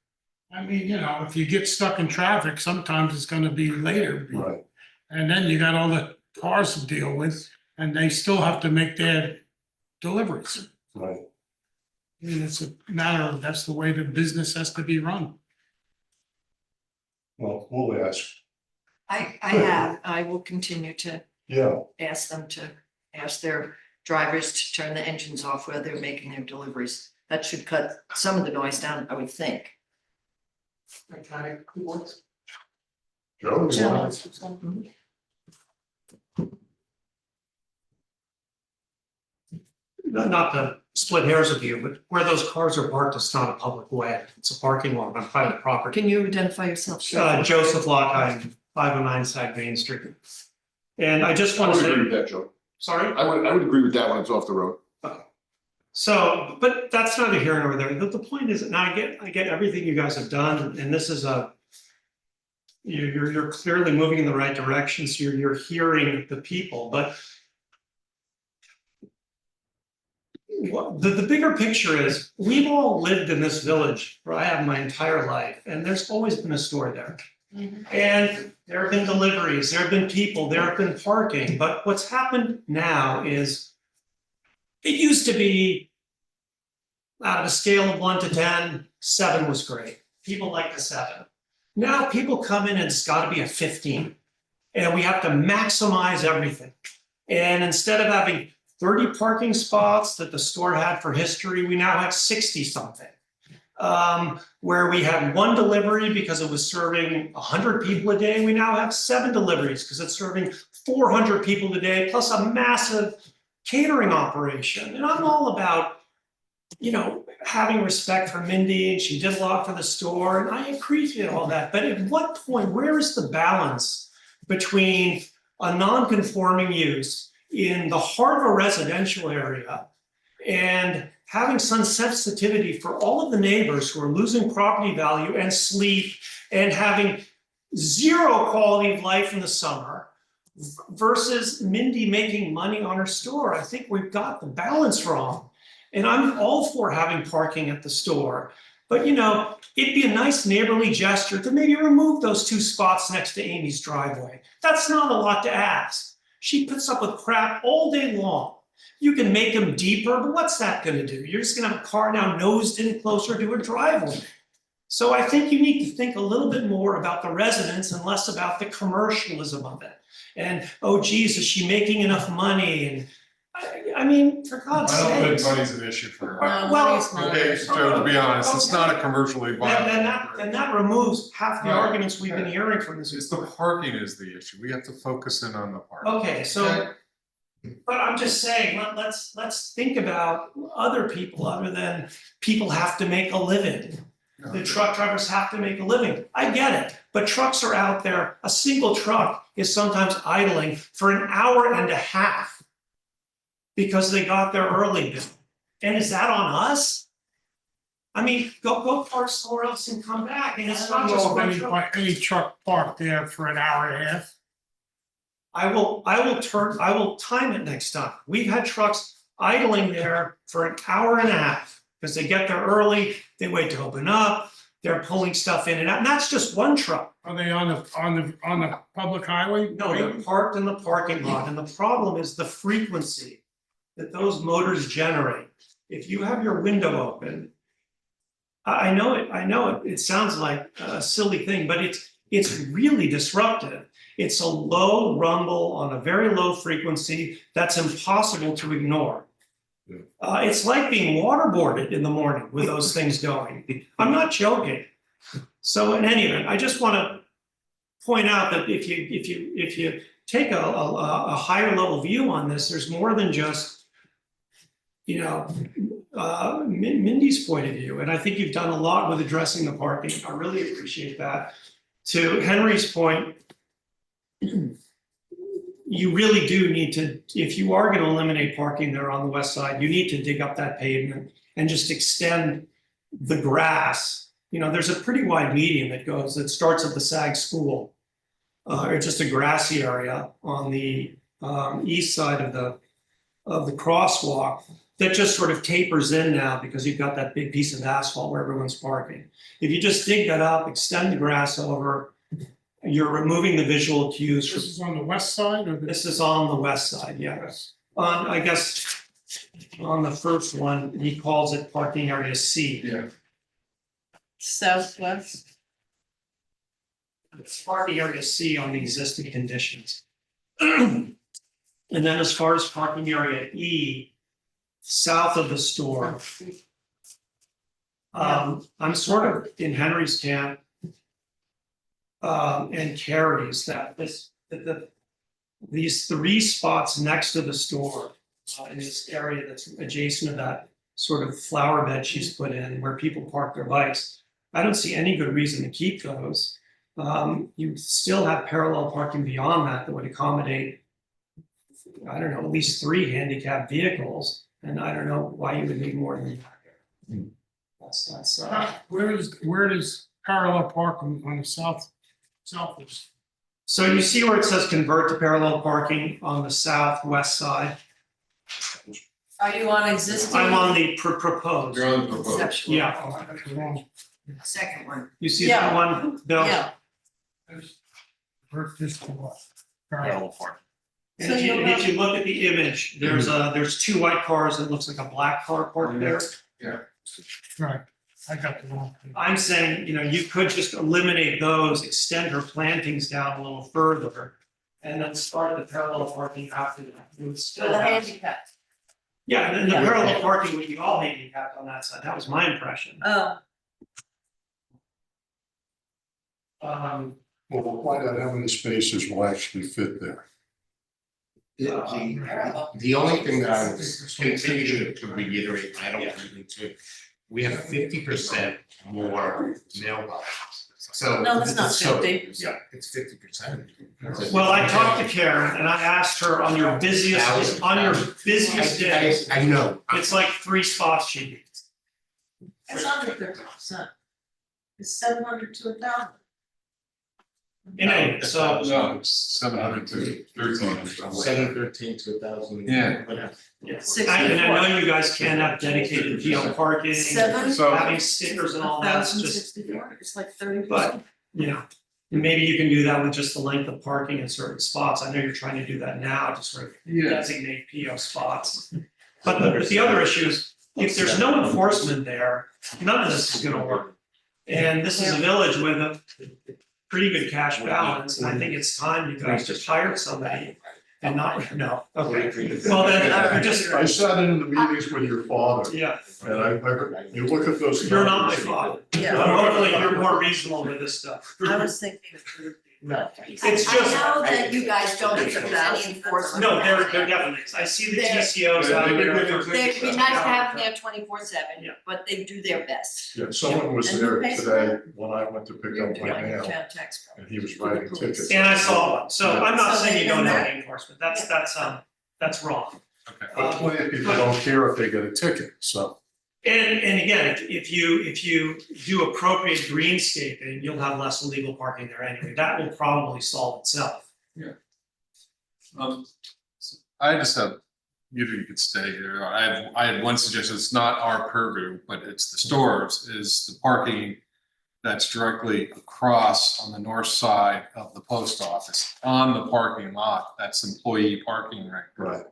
F: I mean, if you get stuck in traffic, sometimes it's gonna be later.
A: Right.
F: And then you got all the cars to deal with, and they still have to make their deliveries.
A: Right.
F: I mean, it's a matter of, that's the way the business has to be run.
A: Well, we'll ask.
B: I will continue to
A: Yeah,
B: ask them to ask their drivers to turn the engines off while they're making their deliveries. That should cut some of the noise down, I would think.
J: Okay, who wants?
A: Joe, you want
J: Not to split hairs with you, but where those cars are parked, it's not a public way. It's a parking lot on private property.
B: Can you identify yourself?
J: Joseph Lockhine, 509 Side Main Street. And I just
I: I
J: want to
I: would
J: say,
I: agree with that, Joe.
J: sorry?
I: I would agree with that when it's off the road.
J: So, but that's neither here nor there. The point is, and I get everything you guys have done, and this is you're clearly moving in the right direction, so you're hearing the people, but the bigger picture is, we've all lived in this village where I have my entire life, and there's always been a store there. And there have been deliveries, there have been people, there have been parking, but what's happened now is, it used to be, out of a scale of 1 to 10, 7 was great. People like the 7. Now people come in and it's got to be a 15. And we have to maximize everything. And instead of having 30 parking spots that the store had for history, we now have 60 something. Where we had 1 delivery because it was serving 100 people a day, we now have 7 deliveries because it's serving 400 people a day, plus a massive catering operation. And I'm all about, having respect for Mindy, and she did a lot for the store, and I appreciate all that. But at what point, where is the balance between a non-conforming use in the heart of a residential area and having some sensitivity for all of the neighbors who are losing property value and sleep and having zero quality of life in the summer versus Mindy making money on her store? I think we've got the balance wrong. And I'm all for having parking at the store, but it'd be a nice neighborly gesture to maybe remove those 2 spots next to Amy's driveway. That's not a lot to ask. She puts up with crap all day long. You can make them deeper, but what's that gonna do? You're just gonna have a car now nosed in closer to her driveway. So I think you need to think a little bit more about the residents and less about the commercialism of it. And, oh geez, is she making enough money? And I mean, for God's
C: I don't think
J: sakes.
C: money's an issue for her.
B: No,
J: Well,
B: money's not.
C: Okay, Joe, to be honest, it's not a commercially viable.
J: Then that removes half the
C: Right.
J: arguments we've been hearing from this.
C: It's the parking is the issue. We have to focus in on the parking.
J: Okay, so, but I'm just saying, let's think about other people other than people have to make a living. The truck drivers have to make a living. I get it, but trucks are out there. A single truck is sometimes idling for an hour and a half because they got there early. And is that on us? I mean, go park somewhere else and come back, and it's not just one truck.
F: Any truck parked there for an hour and a half.
J: I will time it next time. We've had trucks idling there for an hour and a half because they get there early, they wait to open up, they're pulling stuff in and out, and that's just one truck.
F: Are they on the public highway?
J: No, they're parked in the parking lot, and the problem is the frequency that those motors generate. If you have your window open, I know it sounds like a silly thing, but it's really disruptive. It's a low rumble on a very low frequency that's impossible to ignore. It's like being waterboarded in the morning with those things going. I'm not joking. So in any event, I just want to point out that if you take a higher level view on this, there's more than just Mindy's point of view, and I think you've done a lot with addressing the parking. I really appreciate that. To Henry's point, you really do need to, if you are going to eliminate parking there on the west side, you need to dig up that pavement and just extend the grass. There's a pretty wide median that starts at the SAG school, or just a grassy area on the east side of the crosswalk that just sort of tapers in now because you've got that big piece of asphalt where everyone's parking. If you just dig that up, extend the grass over, you're removing the visual cues.
F: This is on the west side or
J: This is on the west side, yes. I guess, on the first one, he calls it parking area C.
C: Yeah.
E: Southwest.
J: parking area C on the existing conditions. And then as far as parking area E, south of the store. I'm sort of in Henry's camp. And Carrie's that these 3 spots next to the store, in this area that's adjacent to that sort of flower bed she's put in where people park their bikes. I don't see any good reason to keep those. You still have parallel parking beyond that would accommodate, I don't know, at least 3 handicapped vehicles, and I don't know why you would need more than that. That's
F: Where does parallel parking on the southwest?
J: So you see where it says convert to parallel parking on the southwest side?
B: Are you on existing?
J: I'm on the proposed.
C: You're on the proposed.
B: Conceptual.
J: Yeah,
B: Second one.
J: you see
B: Yeah.
J: that one, Bill?
B: Yeah,
F: Convert this to what?
G: Parallel park.
J: And if you look at the image, there's 2 white cars, and it looks like a black car parked there.
F: Right, I got the wrong.
J: I'm saying, you could just eliminate those, extend her plantings down a little further, and then start the parallel parking after that. You would
B: for
J: still
B: the
J: have,
B: handicap.
J: yeah, and the
B: Yeah.
J: parallel parking would be all handicapped on that side. That was my impression.
B: Oh,
J: Um,
A: Well, we'll find out how many spaces will actually fit there.
K: The only thing that I would continue to reiterate, I don't really too, we have 50% more mailboxes. So.
B: No, that's not
K: so-
B: 50.
K: Yeah, it's 50%.
J: Well, I talked to Karen and I asked her on your busiest day,
K: I know.
J: it's like 3 spots she needs.
B: it's under 50%. It's 700 to 1,000.
J: In any, so,
C: No, 700 to 13.
K: 713 to 1,000.
C: Yeah.
J: and I know you guys can't have dedicated PO parking,
B: Seven?
C: So-
J: having stickers and all that, it's just,
B: 1,064, it's like 30%.
J: but, maybe you can do that with just the length of parking in certain spots. I know you're trying to do that now to sort of designate PO spots. But the other issue is, if there's no enforcement there, none of this is gonna work. And this is a village with a pretty good cash balance, and I think it's time you guys just hired somebody and not, no, okay. Well, then, I just,
A: I sat in the meetings with your father,
J: yeah,
A: and I you look at those.
J: you're not my
A: numbers.
J: father.
B: Yeah.
J: Hopefully, you're more reasonable with this stuff.
B: I was thinking.
J: It's
B: I
J: just-
B: know that you guys don't think there's any enforcement.
J: No, there definitely is. I see the
B: There-
J: TCOs out there.
B: It'd be nice to have them there 24/7,
J: Yeah.
B: but they do their best.
A: Yeah, someone was
B: And
A: there
B: who pays for
A: today when I went to pick
B: You're
A: up
B: doing
A: my
B: your
A: mail,
B: town tax bill.
A: and he was writing tickets.
J: And I saw one, so I'm not
B: So
J: saying you
B: they've
J: don't
B: been
J: have
B: there?
J: any enforcement, that's wrong.
A: But plenty of people don't care if they get a ticket, so.
J: And again, if you do appropriate greenscaping, you'll have less illegal parking there anyway, that will probably solve itself.
C: I just have, you could stay here. I had one suggestion. It's not our purview, but it's the stores, is the parking that's directly across on the north side of the post office on the parking lot. That's employee parking right there.
A: Right.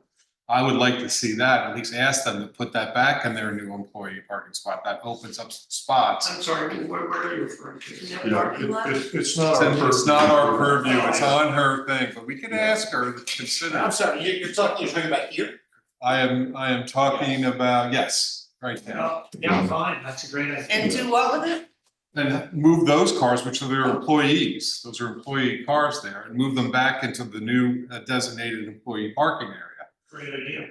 C: I would like to see that, at least ask them to put that back in their new employee parking spot. That opens up some spots.
J: I'm sorry, where are you referring to?
A: It's not our.
C: It's not our purview, it's on her thing, but we can ask her to consider.
H: I'm sorry, you're talking about here?
C: I am talking about, yes, right now.
J: Yeah, fine, that's a great idea.
B: And do what with it?
C: And move those cars, which are their employees, those are employee cars there, and move them back into the new designated employee parking area.
J: Great idea.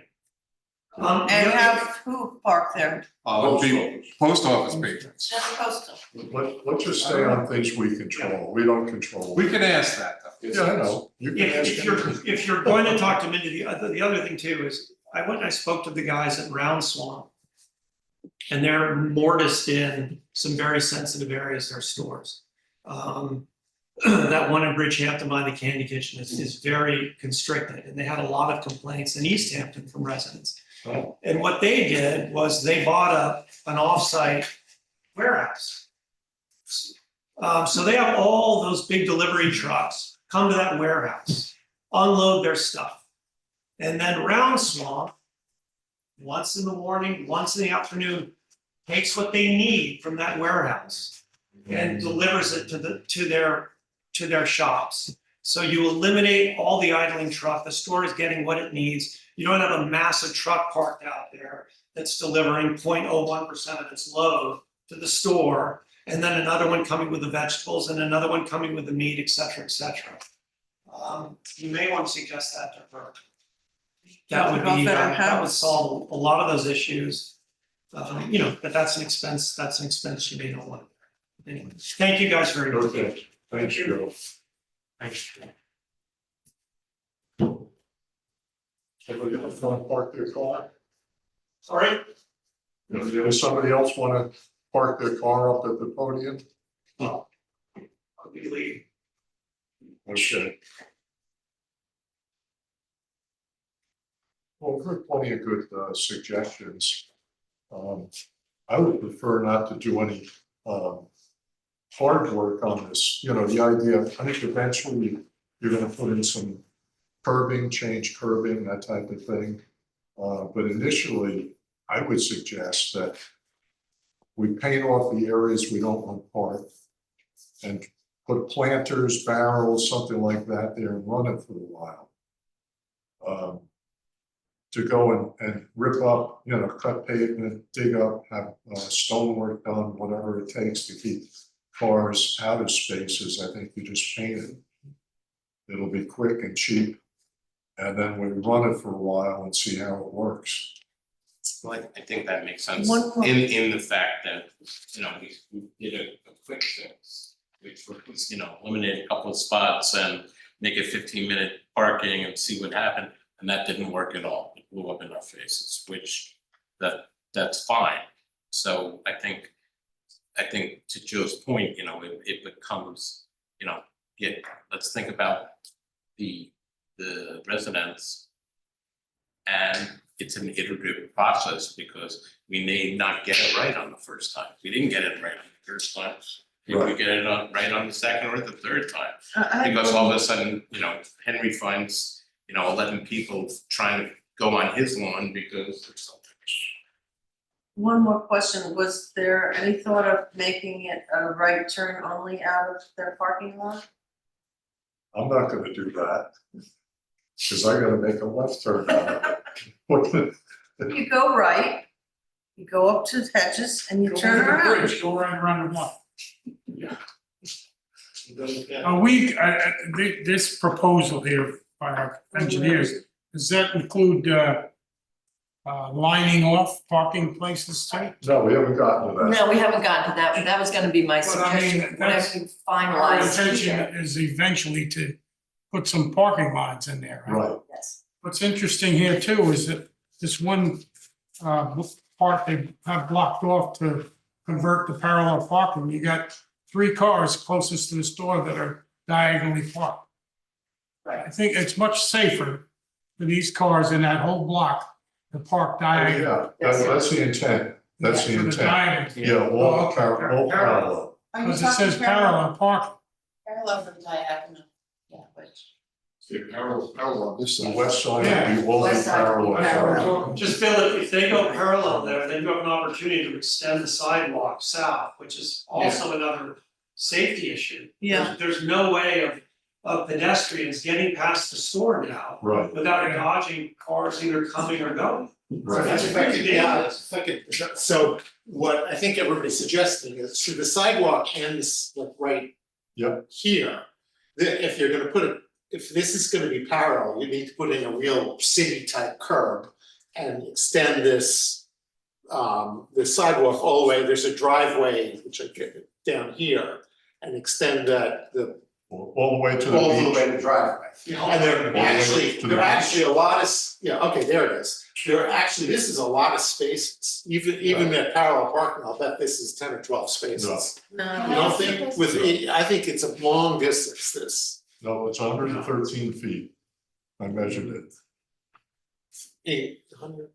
B: And have who park there?
C: It'd be post office patrons.
B: Just postal.
A: Let's just stay on things we control, we don't control.
C: We can ask that though.
A: Yeah, I know. You can ask
J: If you're going to talk to Mindy, the other thing too is, I went and I spoke to the guys at Round Swamp. And they're mortised in some very sensitive areas, their stores. That one in Bridgehampton by the Candy Kitchen is very constricted, and they had a lot of complaints in East Hampton from residents.
A: Oh.
J: And what they did was they bought an offsite warehouse. So they have all those big delivery trucks come to that warehouse, unload their stuff. And then Round Swamp, once in the morning, once in the afternoon, takes what they need from that warehouse and delivers it to their to their shops. So you eliminate all the idling truck, the store is getting what it needs. You don't have a massive truck parked out there that's delivering 0.01% of its load to the store. And then another one coming with the vegetables and another one coming with the meat, et cetera, et cetera. You may want to suggest that to her. That would be, that would solve a lot of those issues. You know, but that's an expense you may not want. Anyway, thank you guys very much.
A: Okay, thank you.
J: Thanks.
A: Somebody else want to park their car?
J: Sorry?
A: Does somebody else want to park their car up at the podium?
J: I'll be leaving.
A: Okay. Well, we've heard plenty of good suggestions. I would prefer not to do any hard work on this. You know, the idea, I think eventually you're gonna put in some curbing, change curbing, that type of thing. But initially, I would suggest that we paint off the areas we don't want parked and put planters, barrels, something like that there and run it for a while. To go and rip up, you know, cut pavement, dig up, have stonework done, whatever it takes to keep cars out of spaces. I think you just paint it. It'll be quick and cheap. And then we run it for a while and see how it works.
K: Well, I think that makes sense
B: One more-
K: in the fact that, you know, we did a quick fix, which was, you know, eliminate a couple of spots and make it 15-minute parking and see what happened, and that didn't work at all. It blew up in our faces, which that's fine. So I think to Joe's point, you know, it becomes, you know, let's think about the residents. And it's an iterative process because we may not get it right on the first time. We didn't get it right on the first time. Maybe we get it right on the second or the third time. Because all of a sudden, you know, Henry finds, you know, 11 people trying to go on his lawn because there's something.
E: One more question, was there any thought of making it a right turn only out of their parking lot?
A: I'm not gonna do that. Cause I gotta make a left turn.
E: You go right, you go up to Hedges and you
F: Go
E: turn
F: over the
E: around.
F: bridge, go right around the block.
J: Yeah.
F: This proposal here by our engineers, does that include lining off parking places too?
A: No, we haven't gotten to that.
B: No, we haven't gotten to that. That was gonna be my
F: But I mean,
B: suggestion,
F: that's-
B: whenever you
F: Our
B: finalize
F: intention
B: here.
F: is eventually to put some parking lots in there, right?
A: Right,
B: Yes.
F: What's interesting here too is that this one part they have blocked off to convert to parallel parking, you got 3 cars closest to the store that are diagonally parked. I think it's much safer for these cars in that whole block to park
A: oh,
F: diagonally.
A: yeah, that's the intent, that's the
F: For the
A: intent.
F: diagonal.
A: Yeah, all
F: Oh, okay,
A: all parallel.
F: Because it says parallel parking.
E: Parallel from diagonal, yeah, which.
I: Parallel on this
A: The
I: side.
A: west side
F: Yeah.
A: would be all the
B: West side would be
A: parallel.
B: parallel.
J: Just feel that if they go parallel there, then you have an opportunity to extend the sidewalk south, which is also another safety issue.
E: Yeah.
J: There's no way of pedestrians getting past the store now
A: Right,
J: without dodging cars either coming or going.
A: right.
J: That's
H: If I could,
J: pretty
H: yeah,
J: dangerous.
H: if I could, so what I think everybody's suggesting is should the sidewalk ends like right
A: Yep.
H: here. If you're gonna put it, if this is gonna be parallel, you need to put in a real city type curb and extend this the sidewalk all the way, there's a driveway which I get down here and extend that
A: All the way to the
H: all the way
A: beach.
H: to driveway. And
A: All the
H: there
A: way
H: actually,
A: to the
H: there are actually a lot of, yeah, okay, there it is. There are actually, this is a lot of spaces, even that parallel parking, I'll bet this is 10 or 12 spaces.
E: No.
H: You don't think with, I think it's a long distance, this.
A: No, it's 113 feet. I measured it.
H: 800.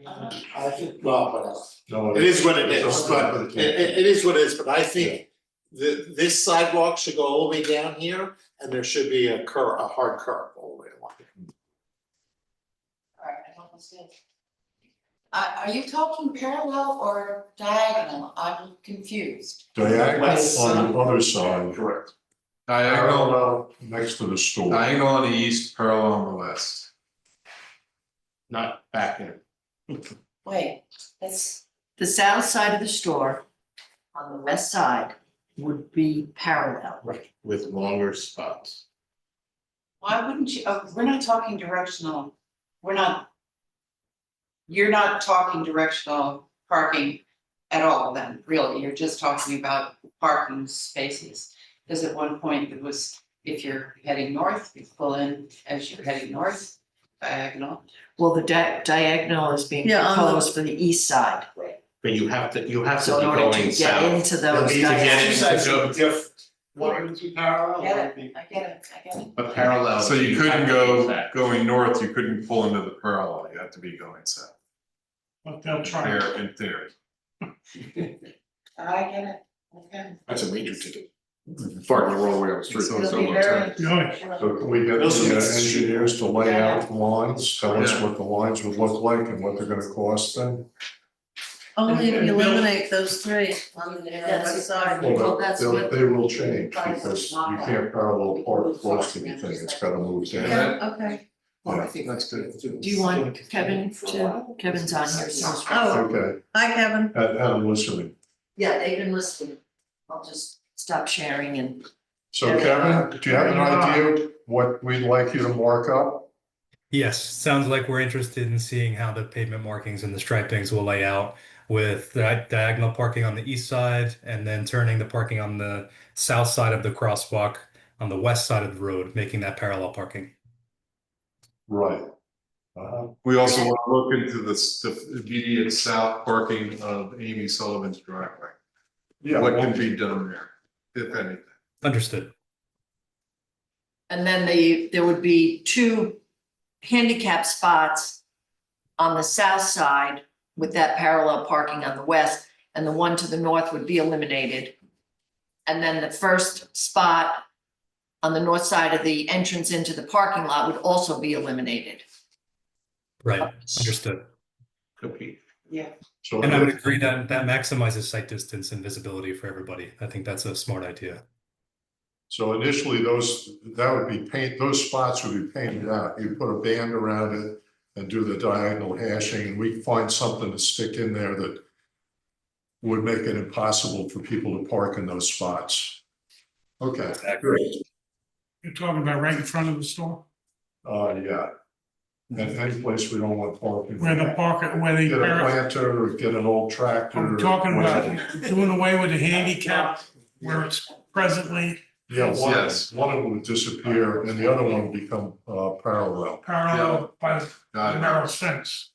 H: I think, well, whatever.
A: No,
H: It is what it
A: it's
H: is, but
A: 113.
H: it is what it is, but I think this sidewalk should go all the way down here and there should be a hard curb all the way along.
L: Alright, I don't understand. Are you talking parallel or diagonal? I'm confused.
A: Diagonal
H: West
A: on
H: side.
A: the other side.
I: Correct.
C: Diagonal,
A: parallel next to the store.
C: diagonal on the east, parallel on the west.
G: Not back in.
L: Wait, that's,
B: The south side of the store on the west side would be parallel.
G: Right. With longer spots.
L: why wouldn't you, oh, we're not talking directional, we're not. You're not talking directional parking at all then, really, you're just talking about parking spaces. Because at one point it was, if you're heading north, you pull in as you're heading north, diagonal.
B: Well, the diagonal is being
E: Yeah, on the-
B: proposed for the east side.
G: But you have to
B: So
G: be
B: in order to
G: going
B: get
G: south.
B: into those
G: To get
B: diagonals.
G: into
H: One would be parallel,
L: Get
H: one
L: it,
H: would be.
L: I get it, I get it.
G: a parallel.
C: So you couldn't
G: have to
C: go,
G: back.
C: going north, you couldn't pull into the parallel, you have to be going south.
F: But they'll try.
C: There, in theory.
L: I get it, okay.
I: That's a major ticket. Parking the wrong way on the street.
C: So-
L: It'll be very.
F: Good.
A: So can we get the engineers to lay out the lines, tell us
C: Yeah.
A: what the lines would look like and what they're gonna cost them?
E: Only if you eliminate those three on the west side.
B: Well, that's what-
A: They will change because you can't parallel park close to anything, it's gotta move down.
E: Yeah, okay.
I: Well, I think that's good.
B: Do you want Kevin Kevin's on here, so.
E: Oh,
A: Okay,
E: hi, Kevin.
A: I'm listening.
B: Yeah, they've been listening. I'll just stop sharing and.
A: So Kevin, do you have an idea what we'd like you to mark up?
M: Yes, sounds like we're interested in seeing how the pavement markings and the stripings will lay out with the diagonal parking on the east side and then turning the parking on the south side of the crosswalk on the west side of the road, making that parallel parking.
A: Right.
C: We also want to look into the immediate south parking of Amy Sullivan's driveway.
A: Yeah,
C: What
A: well,
C: can be done there, if anything?
M: Understood.
B: And then there would be two handicap spots on the south side with that parallel parking on the west, and the one to the north would be eliminated. And then the first spot on the north side of the entrance into the parking lot would also be eliminated.
M: Right, understood.
G: Could be.
L: Yeah.
A: so
M: And I would agree that that maximizes sight distance and visibility for everybody. I think that's a smart idea.
A: So initially, those spots would be painted out. You put a band around it and do the diagonal hashing, and we find something to stick in there that would make it impossible for people to park in those spots. Okay, great.
F: You're talking about right in front of the store,
A: Yeah. And any place we don't want parking.
F: where they.
A: Get a planter or get an old tractor.
F: I'm talking about doing away with the handicap where it's presently
A: Yeah,
C: Yes.
A: one of them would disappear and the other one would become parallel.
F: parallel by the
C: Got it.
F: narrow fence.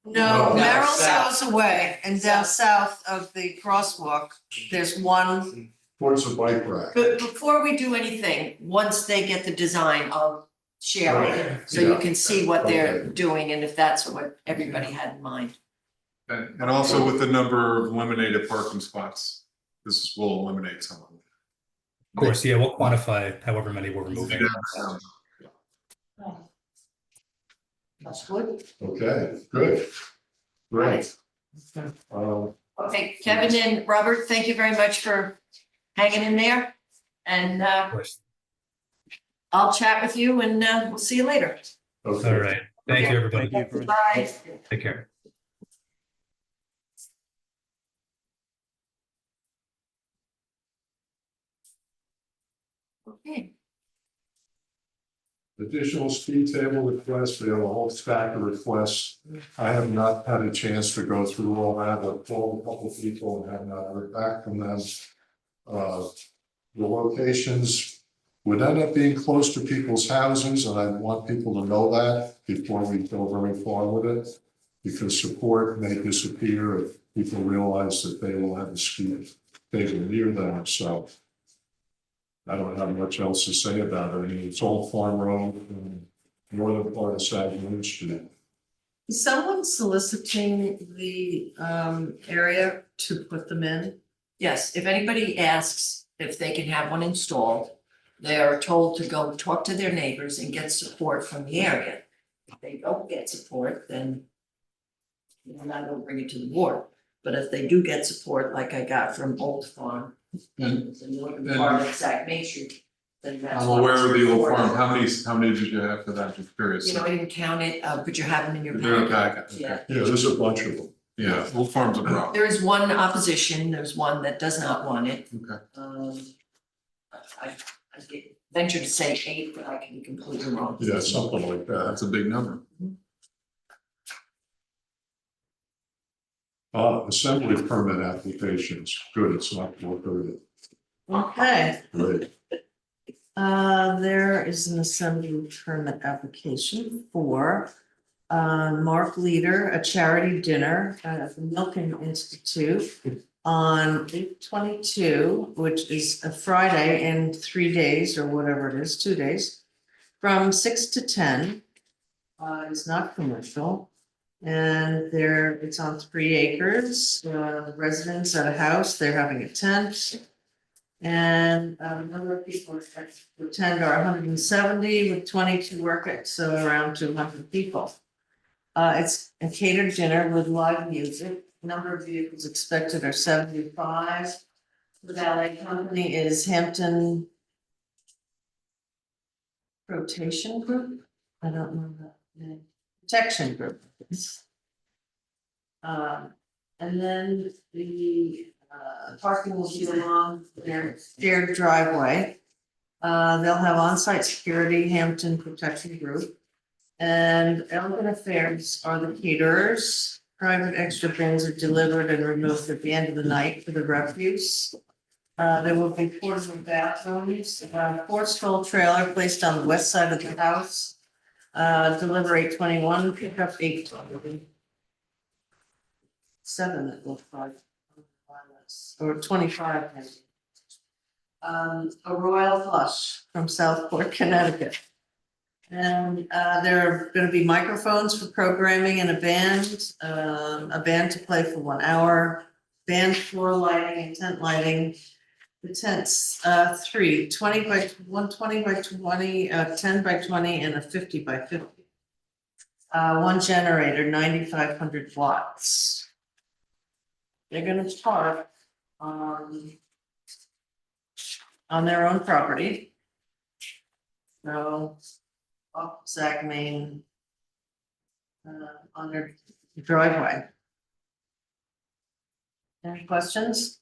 E: No,
A: No.
E: Merrill's
L: South.
E: goes away and down south of the crosswalk, there's one.
A: Towards the bike rack.
B: But before we do anything, once they get the design, I'll share it, so you
A: Yeah.
B: can see what they're
A: Okay.
B: doing and if that's what everybody had in mind.
C: And also with the number of eliminated parking spots, this will eliminate some of them.
M: Of course, yeah, we'll quantify however many we're removing.
B: That's good.
A: Okay, good. Great. Um,
B: Okay, Kevin and Robert, thank you very much for hanging in there. And
M: Of course.
B: I'll chat with you and we'll see you later.
A: okay.
M: All right. Thank you, everybody.
B: Bye.
M: Take care.
B: Okay.
A: Additional speed table requests, we have a whole stack of requests. I have not had a chance to go through all that, I've called a couple of people and have not heard back from them. The locations would end up being close to people's houses, and I want people to know that before we go very far with it. Because support may disappear if people realize that they will have a speed table near them, so. I don't have much else to say about it. I mean, it's all farm road and northern part of Saginaw Street.
E: Is someone soliciting the area to put them in?
B: Yes, if anybody asks if they can have one installed, they are told to go talk to their neighbors and get support from the area. If they don't get support, then they're not gonna bring it to the board. But if they do get support, like I got from Old Farm, the northern part of Sac Main Street, then that's.
C: I'm aware of the old farm. How many did you have for that? I'm just curious.
B: You know, I didn't count it, but you have them in your
C: They're in a
B: packet.
C: packet,
B: Yeah.
C: okay.
A: Yeah, there's a bunch of them.
C: Yeah, old farm's a problem.
B: There is one opposition, there's one that does not want it.
C: Okay.
B: I venture to say 8, but I can be completely wrong.
A: Yeah, something like that.
C: That's a big number.
A: Assembly permit applications, good, it's not foreclosed.
E: Okay,
A: Great.
E: there is an assembly permit application for Mark Leader, a charity dinner at the Milken Institute on 8/22, which is a Friday in 3 days or whatever it is, 2 days, from 6 to 10. It's not commercial. And it's on 3 acres, residents at a house, they're having a tent. And the number of people that attend are 170 with 22 work it, so around 200 people. It's a catered dinner with live music, number of vehicles expected are 75. The valet company is Hampton Rotation Group, I don't know that name, Protection Group. And then the parking will be along their shared driveway. They'll have on-site security, Hampton Protection Group. And Elegant Affairs are the caterers. Private extra bins are delivered and removed at the end of the night for the refuse. There will be portable bathrooms, four-stall trailer placed on the west side of the house. Deliver 8/21, pick up 8/20. 7 it looks like. Or 25 maybe. A royal flush from Southport, Connecticut. And there are gonna be microphones for programming and a band to play for 1 hour, band floor lighting and tent lighting. The tents, 3, 20 by 120 by 20, 10 by 20, and a 50 by 50. 1 generator, 9,500 watts. They're gonna park on their own property. So, off Zag Main, on their driveway. Any questions?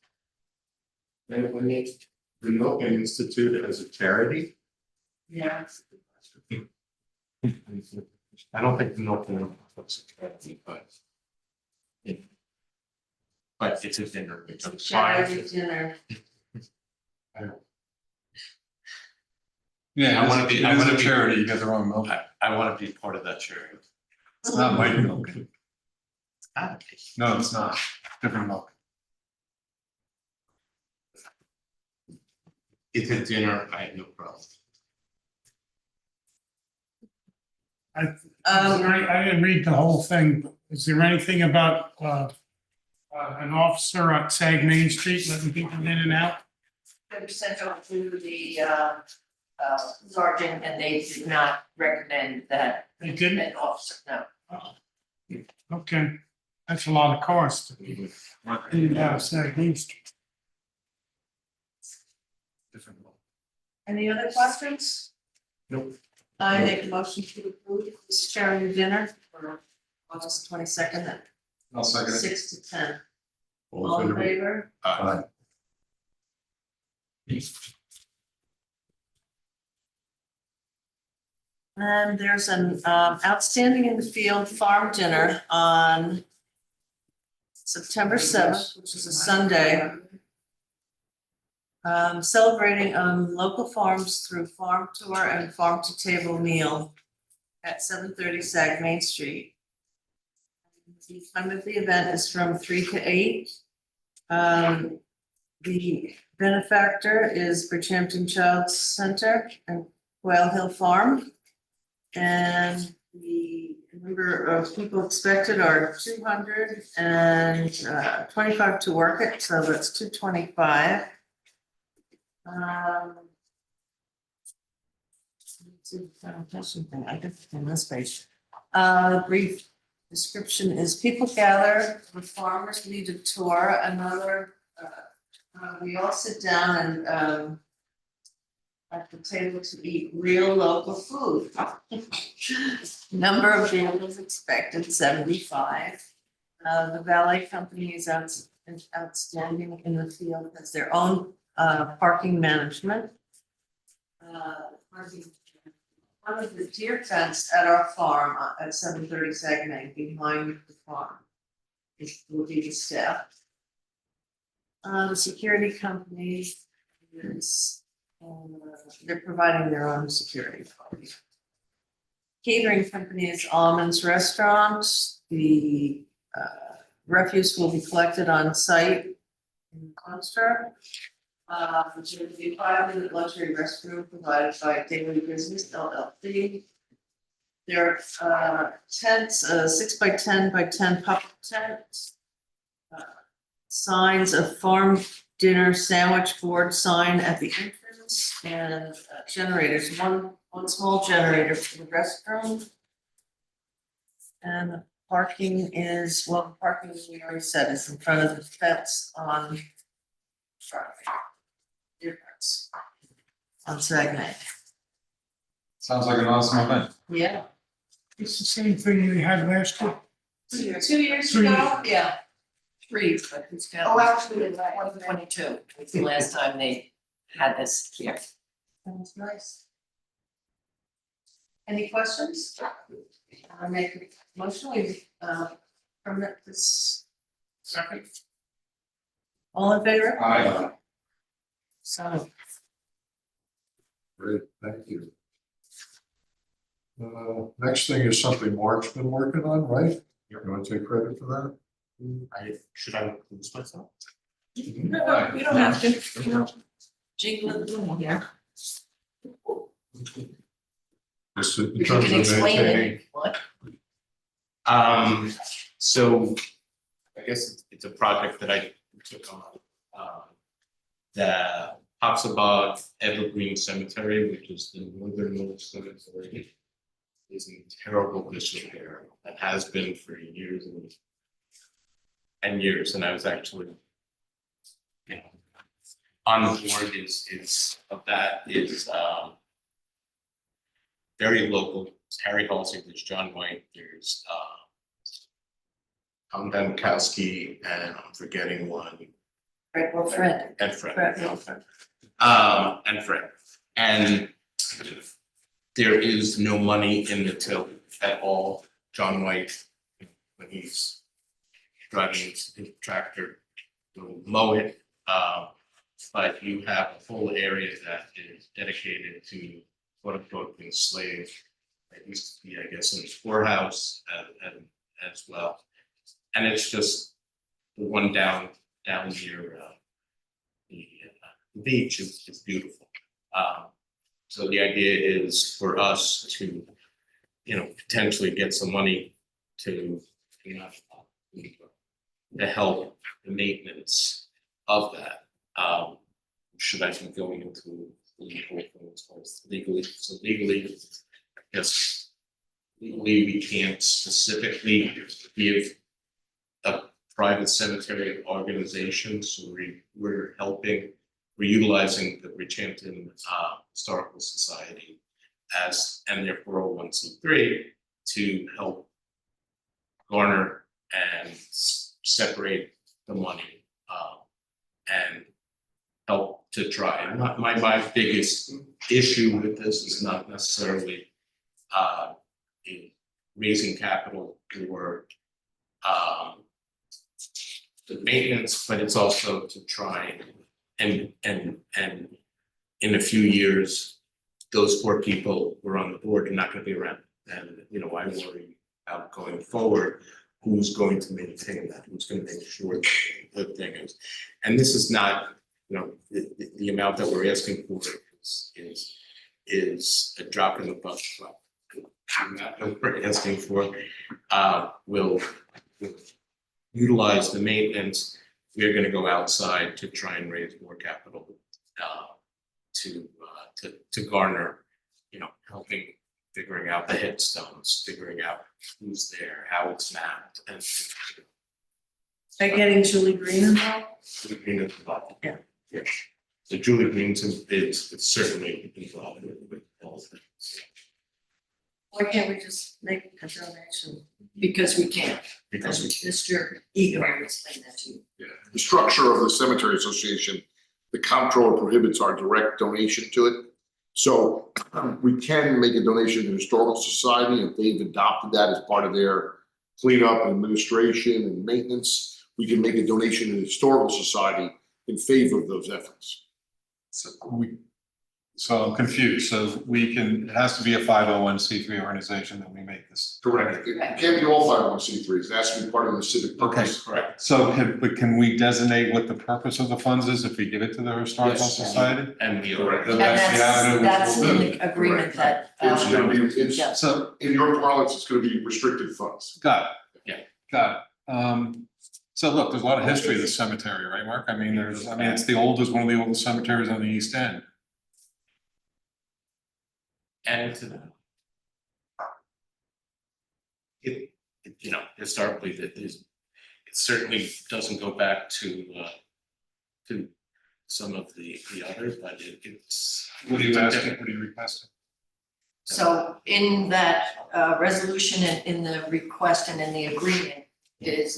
G: And when the Milken Institute as a charity,
E: Yeah.
G: I don't think the Milken was a charity, but. But it's a dinner, it's a
E: Charity dinner.
C: Yeah,
K: I wanna be-
C: it
K: I
C: is
K: wanna
C: a
K: be-
C: charity, you got the wrong milk.
K: I wanna be part of that charity.
C: It's not white milk.
K: Ah,
C: No, it's not. Different milk.
K: It's a dinner, I have no problem.
F: I didn't read the whole thing, but is there anything about an officer on Sag Main Street letting people in and out?
B: They were sent out to the sergeant and they did not recommend that
F: They didn't?
B: an officer, no.
F: Okay, that's a lot of cost. Yeah, Sag Main Street.
C: Different milk.
E: Any other questions?
C: Nope.
E: I make a motion to approve this charity dinner for August 22nd at
C: I'll second it.
E: 6 to 10.
A: All
E: All
A: in
E: in
A: favor?
E: favor?
A: Aye.
E: And there's an outstanding in the field farm dinner on September 7th, which is a Sunday. Celebrating local farms through farm tour and farm to table meal at 730 Sag Main Street. The time of the event is from 3 to 8. The benefactor is Bridgehampton Child Center and Quail Hill Farm. And the number of people expected are 200 and 25 to work it, so that's 225. I did in this page. Brief description is people gather, the farmers lead a tour, we all sit down and at the table to eat real local food. Number of vehicles expected 75. The valet company is outstanding in the field, has their own parking management. Parking- One of the deer fence at our farm at 730 Saguenay behind the farm. It will be the staff. The security company is, they're providing their own security. Catering company is Almonds Restaurant. The refuse will be collected on site in Conster. There will be 5-minute luxury restroom provided by Daily Business LLC. There are tents, 6x10x10 public tents. Signs of farm dinner sandwich board sign at the entrance and generators, one small generator for the restroom. And parking is, well, parking we already said is in front of the fence on difference on Saguenay.
C: Sounds like an awesome event.
E: Yeah.
F: It's the same thing we had last year.
E: 2 years
F: Three.
E: ago, yeah.
B: 3, but it's got.
L: Oh, actually,
B: 2022 was the last time they had this here.
E: Sounds nice. Any questions? I make a motion, we permit this.
F: Second.
E: All in favor?
C: Aye.
E: So,
A: Great, thank you. Next thing is something Mark's been working on, right? You want to take credit for that?
G: Should I lose myself?
B: No, you don't have to, you know, jingle it in here.
A: Just in
B: You
A: terms
B: can
A: of
B: explain
A: maintaining,
B: it, what?
K: So I guess it's a project that I took on. The Hoxabog Evergreen Cemetery, which is the northernmost cemetery, is in terrible disrepair and has been for years and years. And I was actually, you know, on the board is of that is very local. It's Harry Halsey, there's John White, there's Tom Dankowski, and I'm forgetting one.
B: Right, well, Fred.
K: And Fred.
B: Fred.
K: And Fred. And there is no money in the till at all. John White, when he's driving his tractor, will mow it. But you have a whole area that is dedicated to quote unquote enslaved. It used to be, I guess, in the poorhouse and as well. And it's just the one down near the beach is beautiful. So the idea is for us to, you know, potentially get some money to, you know, to help the maintenance of that. Should I be going into legal things legally? So legally, yes, legally we can't specifically give a private cemetery organization, so we're helping, we're utilizing the Bridgehampton Historical Society as, and their 401c3 to help garner and separate the money and help to try. And my biggest issue with this is not necessarily in raising capital for the maintenance, but it's also to try and in a few years, those 4 people who are on the board are not going to be around. And, you know, I worry about going forward, who's going to maintain that, who's going to make sure that the thing is. And this is not, you know, the amount that we're asking for is a drop in the bucket. Not what we're asking for. We'll utilize the maintenance. We're going to go outside to try and raise more capital to garner, you know, helping figuring out the headstones, figuring out who's there, how it's mapped, and
E: Are you getting Julie Green involved?
K: Julie Green is involved.
E: Yeah.
K: Yeah. So Julie Green's is certainly involved with all of this.
B: Why can't we just make a donation? Because we can't.
K: Because we
B: Mr. Egan will explain that to you.
I: The structure of the cemetery association, the comptroller prohibits our direct donation to it. So we can make a donation to the historical society if they've adopted that as part of their cleanup and administration and maintenance. We can make a donation to the historical society in favor of those efforts.
C: So I'm confused, so we can, it has to be a 501c3 organization that we make this.
I: Correct. It can't be all 501c3s. It has to be part of the civic purpose.
K: Correct.
C: So can we designate what the purpose of the funds is if we give it to the historical
K: Yes.
C: society?
K: And we
I: Correct.
B: And
C: That's the avenue
B: that's
C: we'll
B: in the agreement that.
I: It's gonna be, it's,
B: Yeah.
C: So,
I: in your parlance, it's gonna be restricted funds.
C: got it.
K: Yeah.
C: Got it. So look, there's a lot of history of this cemetery, right, Mark? I mean, it's the oldest, one of the oldest cemeteries on the East End.
K: And you know, historically, that is, it certainly doesn't go back to some of the others, but it's.
C: What are you asking? What are you requesting?
B: So in that resolution and in the request and in the agreement is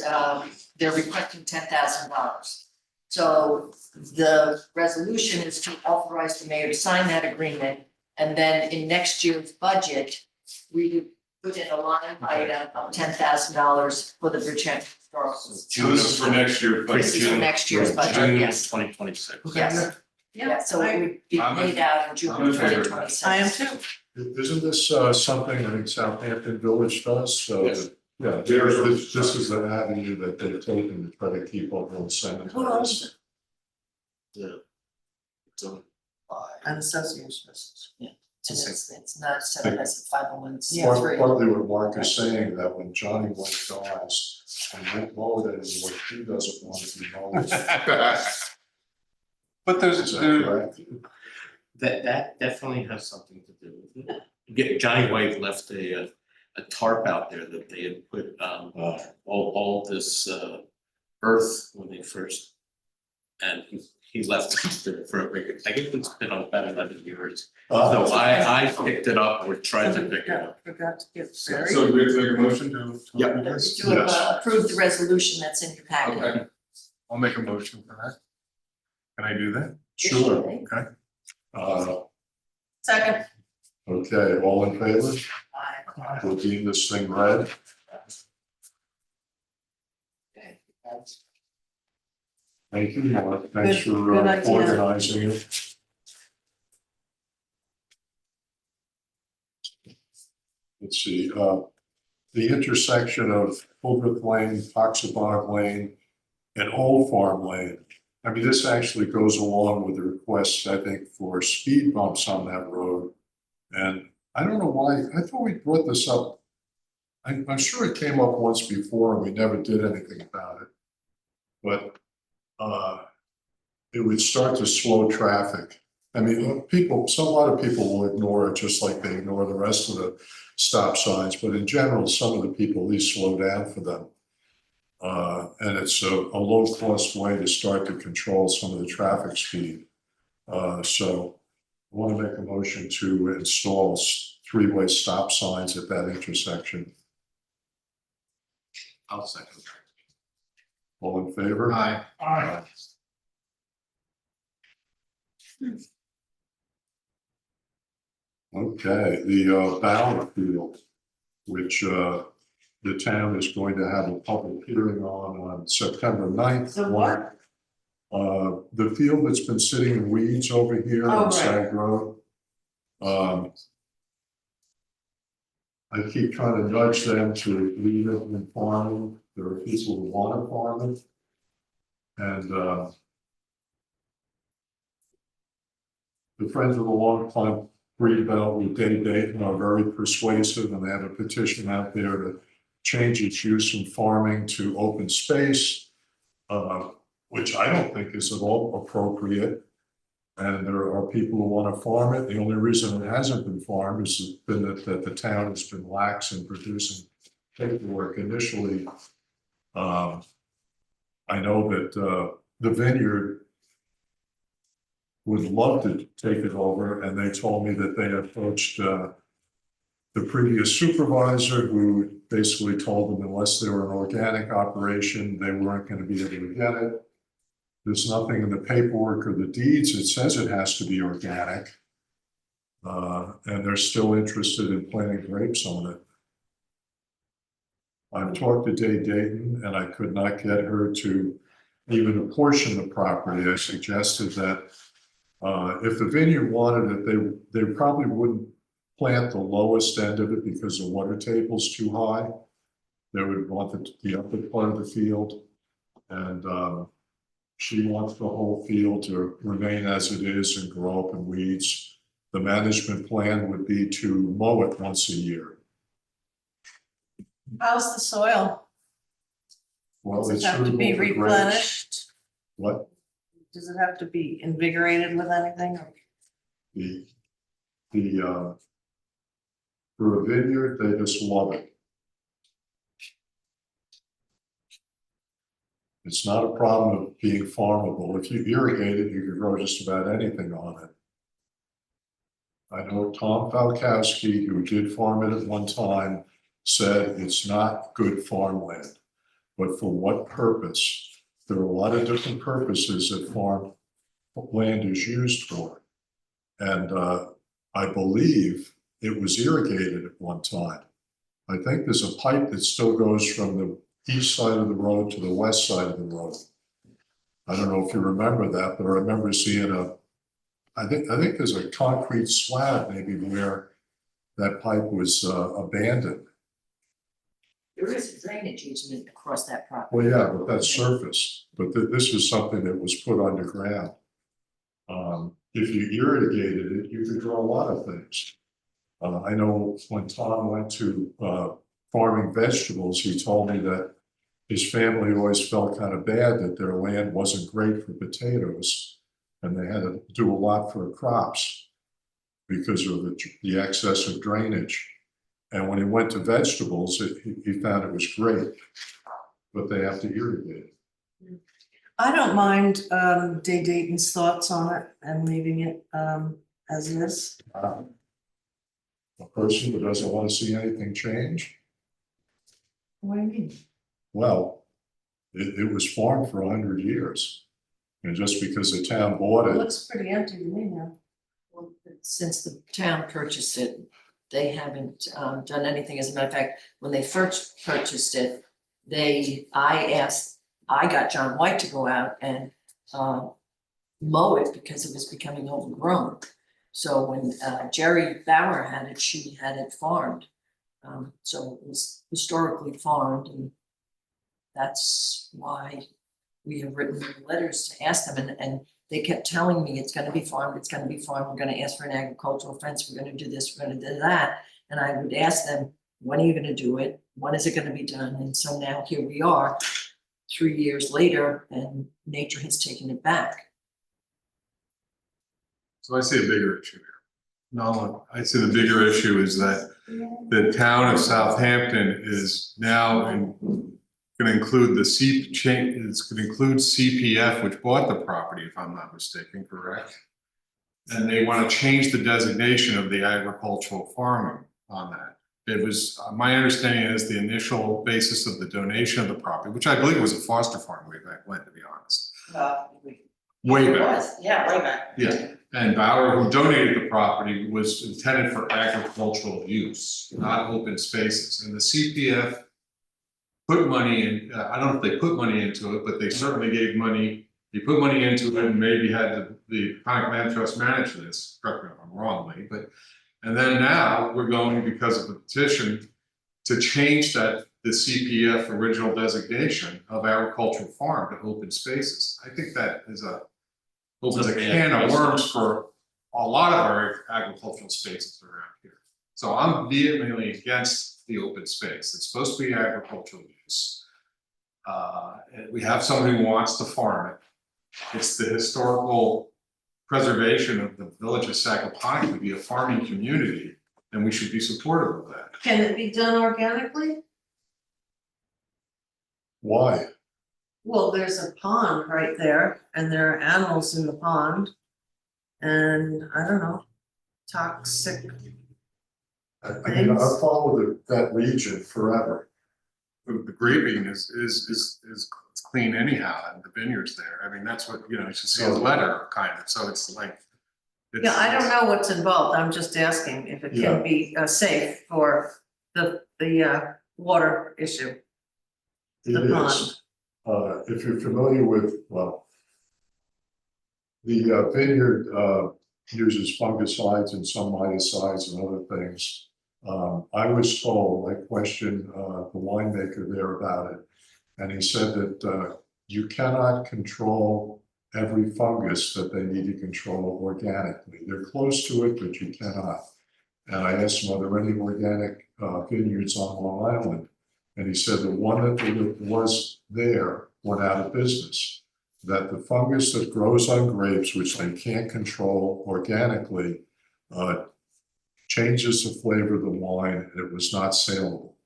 B: they're requesting $10,000. So the resolution is to authorize the mayor to sign that agreement. And then in next year's budget, we would put in a line item of $10,000 for the Bridgehampton Historical.
C: So this is for next year, but
B: This is for next year's budget,
K: June
B: yes.
K: 2026.
B: Yes. Yeah, so it would be paid out in June
C: I'm in favor.
B: 2026.
E: I am too.
A: Isn't this something I think Southampton Village does? So,
I: Yes.
A: yeah, this is an avenue that they've taken to try to keep up old cemeteries.
B: Who owns
E: An association.
B: Yeah. It's not set up as a 501c3.
A: Partly what Mark is saying, that when Johnny White dies, and Rick mowed it anymore, he doesn't want to be mowed.
C: But
A: Is
C: there's,
A: that correct?
K: That definitely has something to do with it. Johnny White left a tarp out there that they had put all this earth when they first. And he left it there for a big, I think it's been on about 11 years. So I picked it up or tried to pick it up.
E: Forgot to give
C: so
E: Barry.
C: we have to make a motion to.
I: Yeah.
C: approve this?
B: To approve the resolution that's in your packet.
C: Okay, I'll make a motion for that. Can I do that?
A: Sure,
C: Okay.
E: Second.
A: okay, all in favor? We'll deem this thing read. Thank you, Mark. Thanks
E: Good-
A: for
E: good idea.
A: organizing it. Let's see, the intersection of Hildreth Lane, Foxabog Lane, and Old Farm Lane. I mean, this actually goes along with the requests, I think, for speed bumps on that road. And I don't know why, I thought we brought this up. I'm sure it came up once before and we never did anything about it. But it would start to slow traffic. I mean, a lot of people will ignore it just like they ignore the rest of the stop signs, but in general, some of the people at least slow down for them. And it's a low cost way to start to control some of the traffic speed. So I want to make a motion to install three-way stop signs at that intersection.
K: I'll second.
A: All in favor?
C: Aye.
A: Aye. Okay, the Bauer Field, which the town is going to have a public hearing on September 9th.
E: The what?
A: The field that's been sitting in weeds over here
E: Oh,
A: on
E: right.
A: Sag Road. I keep trying to nudge them to leave it in farming. There are people who want to farm it. And the Friends of the Long Time Breed Belt with Dave Dayton are very persuasive, and they have a petition out there to change its use from farming to open space, which I don't think is at all appropriate. And there are people who want to farm it. The only reason it hasn't been farmed has been that the town has been lax in producing paperwork initially. I know that the vineyard would love to take it over, and they told me that they approached the previous supervisor, who basically told them unless they were an organic operation, they weren't going to be able to get it. There's nothing in the paperwork or the deeds that says it has to be organic. And they're still interested in planting grapes on it. I've talked to Dave Dayton, and I could not get her to even apportion the property. I suggested that if the vineyard wanted it, they probably wouldn't plant the lowest end of it because the water table's too high. They would want the upper part of the field. And she wants the whole field to remain as it is and grow up in weeds. The management plan would be to mow it once a year.
E: How's the soil?
A: Well,
E: Does it
A: it's
E: have to
A: suitable
E: be
A: for grapes.
E: replenished?
A: What?
E: Does it have to be invigorated with anything?
A: The for a vineyard, they just love it. It's not a problem of being farmable. If you irrigate it, you can grow just about anything on it. I know Tom Falkowski, who did farm it at one time, said it's not good farmland. But for what purpose? There are a lot of different purposes that farm land is used for. And I believe it was irrigated at one time. I think there's a pipe that still goes from the east side of the road to the west side of the road. I don't know if you remember that, but I remember seeing I think there's a concrete slab maybe where that pipe was abandoned.
B: There is a drainage easement across that property.
A: Well, yeah, but that's surface, but this was something that was put underground. If you irrigated it, you could grow a lot of things. I know when Tom went to farming vegetables, he told me that his family always felt kind of bad that their land wasn't great for potatoes, and they had to do a lot for crops because of the excess of drainage. And when he went to vegetables, he found it was great, but they have to irrigate it.
E: I don't mind Dave Dayton's thoughts on it and leaving it as is.
A: A person who doesn't want to see anything change,
E: What do you mean?
A: well, it was farmed for 100 years. And just because the town bought
E: It
A: it,
E: looks pretty empty to me now.
B: Well, since the town purchased it, they haven't done anything. As a matter of fact, when they first purchased it, I got John White to go out and mow it because it was becoming overgrown. So when Jerry Bauer had it, she had it farmed. So it was historically farmed, and that's why we have written letters to ask them, and they kept telling me it's gonna be farmed, it's gonna be farmed, we're gonna ask for an agricultural fence, we're gonna do this, we're gonna do that. And I would ask them, when are you gonna do it? When is it gonna be done? And so now here we are, 3 years later, and nature has taken it back.
C: So I see a bigger issue here. No, I see the bigger issue is that the town of Southampton is now gonna include it's gonna include CPF, which bought the property, if I'm not mistaken, correct? And they want to change the designation of the agricultural farming on that. It was, my understanding is the initial basis of the donation of the property, which I believe was a foster farm way back when, to be honest. Way
L: It
C: back.
L: was, yeah, way back.
C: Yeah, and Bauer, who donated the property, was intended for agricultural use, not open spaces. And the CPF put money in, I don't know if they put money into it, but they certainly gave money. They put money into it and maybe had the Chronic Land Trust manage this, correct me if I'm wrongly, but. And then now we're going, because of the petition, to change the CPF original designation of agricultural farm to open spaces. I think that opens a can of worms for a lot of our agricultural spaces around here. So I'm vehemently against the open space. It's supposed to be agricultural use. And we have someone who wants to farm it. It's the historical preservation of the village of Sagaponic to be a farming community, and we should be supportive of that.
E: Can it be done organically?
A: why?
E: Well, there's a pond right there and there are animals in the pond. And I don't know, toxic.
A: I mean, I've followed that region forever.
C: The grading is clean anyhow, and the vineyards there. I mean, that's what, you know, you should see a letter kind of, so it's like.
B: Yeah, I don't know what's involved. I'm just asking if it
A: Yeah.
B: can be safe for the water issue.
A: It
B: The
A: is. If you're familiar with, well, the vineyard uses fungicides and some miticides and other things. I was told, I questioned the winemaker there about it, and he said that you cannot control every fungus that they need to control organically. They're close to it, but you cannot. And I asked him, are there any organic vineyards on Long Island? And he said the one that was there went out of business. That the fungus that grows on grapes, which they can't control organically, changes the flavor of the wine, and it was not saleable.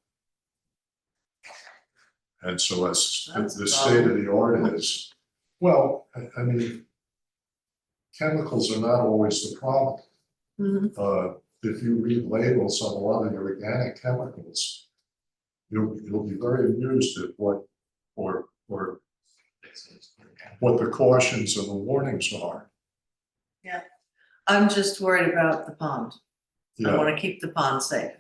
A: And so as the state of the art is, well, I mean, chemicals are not always the problem. If you read labels on a lot of the organic chemicals, you'll be very amused at what the cautions and the warnings are.
B: I'm just worried about the pond. I
A: Yeah,
B: want to keep the pond safe,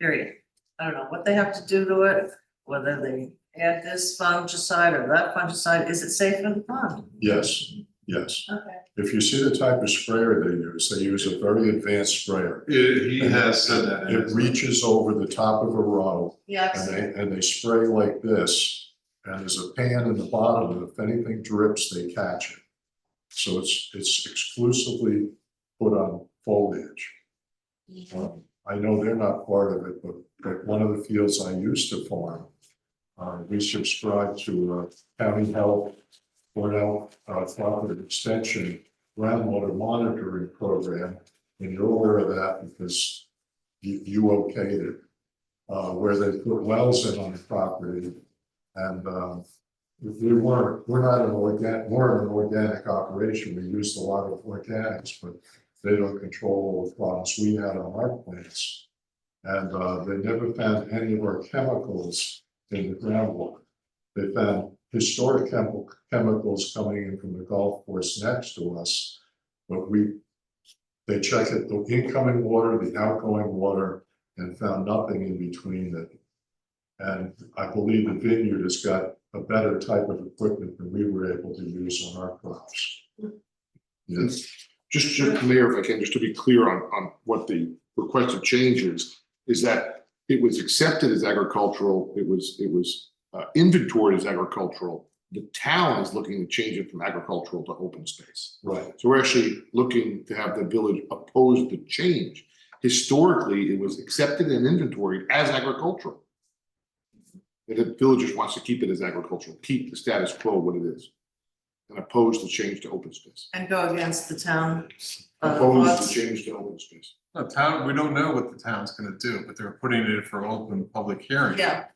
B: period. I don't know what they have to do to it, whether they add this fungicide or that fungicide. Is it safe in the pond?
A: yes, yes.
B: Okay.
A: If you see the type of sprayer they use a very advanced sprayer.
C: He has said that.
A: It reaches over the top of a row
B: Yeah,
A: and they spray like this. And there's a pan in the bottom, and if anything drips, they catch it. So it's exclusively put on foliage. I know they're not part of it, but one of the fields I used to farm, we subscribed to County Health, Cornell Cooperative Extension groundwater monitoring program, and you're aware of that because you okayed it, where they put wells in on the property, and we're not an organic operation. We used a lot of organics, but they don't control all the problems we had on our plants. And they never found any of our chemicals in the groundwater. They found historic chemicals coming in from the golf course next to us, but they checked it, the incoming water, the outgoing water, and found nothing in between it. And I believe the vineyard has got a better type of equipment than we were able to use on our crops. Yes.
I: Just Mayor, if I can, just to be clear on what the requested change is that it was accepted as agricultural, it was inventoried as agricultural. The town is looking to change it from agricultural to open space.
A: Right.
I: So we're actually looking to have the village oppose the change. Historically, it was accepted and inventoried as agricultural. And the village just wants to keep it as agricultural, keep the status quo what it is, and oppose the change to open space.
B: and go against the town.
I: Oppose
B: laws.
I: the change to open space.
C: The town, we don't know what the town's gonna do, but they're putting it for an open public hearing.
B: Yeah,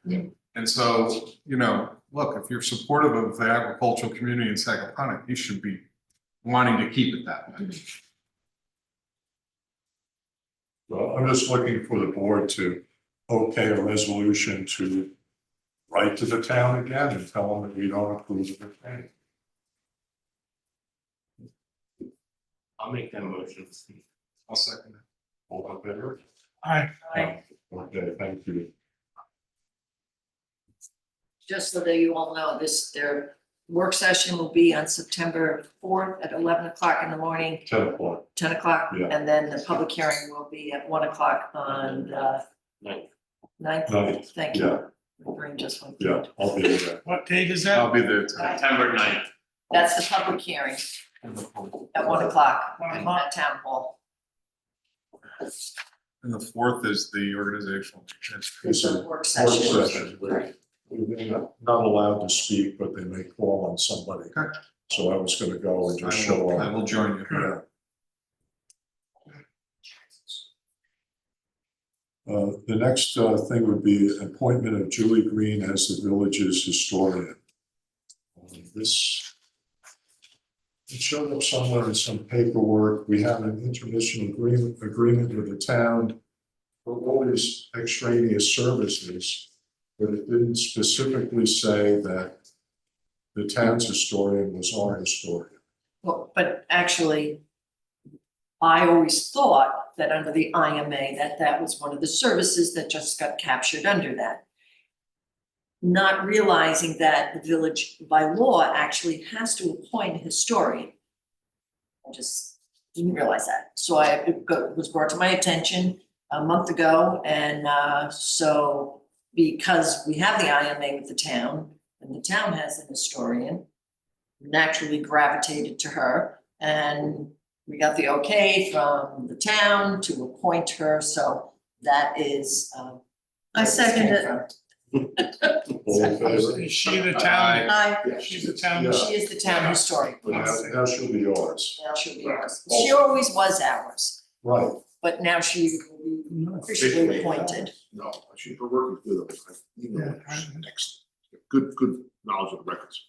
C: And so, you know, look, if you're supportive of the agricultural community in Sagaponic, you should be wanting to keep it that way.
A: Well, I'm just looking for the board to okay a resolution to write to the town again and tell them that we don't approve of the change.
K: I'll make that motion.
C: I'll second it.
A: All in favor?
F: I,
A: Okay, thank you.
B: just so that you all know, their work session will be on September 4th at 11 o'clock in the morning,
A: 10 o'clock.
B: 10 o'clock.
A: Yeah.
B: And then the public hearing will be at 1 o'clock on
K: Ninth.
B: 9th.
A: Ninth,
B: Thank
A: yeah.
B: you. My brain just went.
A: Yeah, I'll be there.
F: what date is
C: I'll
F: that?
C: be there too.
K: September 9th.
B: That's the public hearing at 1 o'clock
F: 1
B: in
F: o'clock.
B: that town hall.
C: And the fourth is the organizational.
B: It's a work
A: Work
B: session.
A: session, we're not allowed to speak, but they may call on somebody.
C: Okay.
A: So I was gonna go and just show
C: I
A: up.
C: will join you.
A: Yeah. The next thing would be appointment of Julie Green as the village's historian. This it showed up somewhere in some paperwork. We have an intermission agreement with the town for all these extraneous services, but it didn't specifically say that the town's historian was our historian.
B: Well, but actually, I always thought that under the IMA, that was one of the services that just got captured under that. Not realizing that the village by law actually has to appoint a historian. I just didn't realize that. So it was brought to my attention a month ago, and so because we have the IMA with the town, and the town has an historian, naturally gravitated to her, and we got the okay from the town to appoint her, so that is
E: I second it.
A: All in favor?
F: Is she the town?
E: Aye.
F: She's the town.
A: Yeah.
B: She is the town historian.
A: But now she'll be ours.
B: Now she'll be ours. She always was ours,
A: Right.
B: but now she will be officially appointed.
I: No, she's been working with them. Excellent. Good knowledge of the records.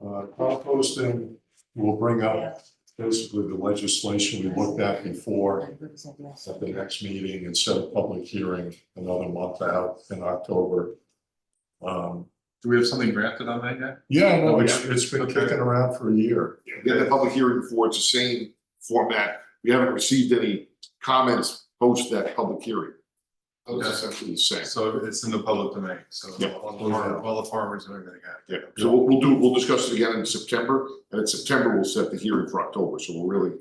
A: Composting will bring up basically the legislation we looked at before at the next meeting and set a public hearing another month out in October.
C: Do we have something drafted on that yet?
A: Yeah, no, it's been kicking around for a year.
I: We had the public hearing before, it's the same format. We haven't received any comments post that public hearing. It's essentially the same.
C: So it's in the public domain, so
I: Yeah.
C: all the farmers and everything have.
I: Yeah, so we'll discuss it again in September, and in September, we'll set the hearing for October, so we're really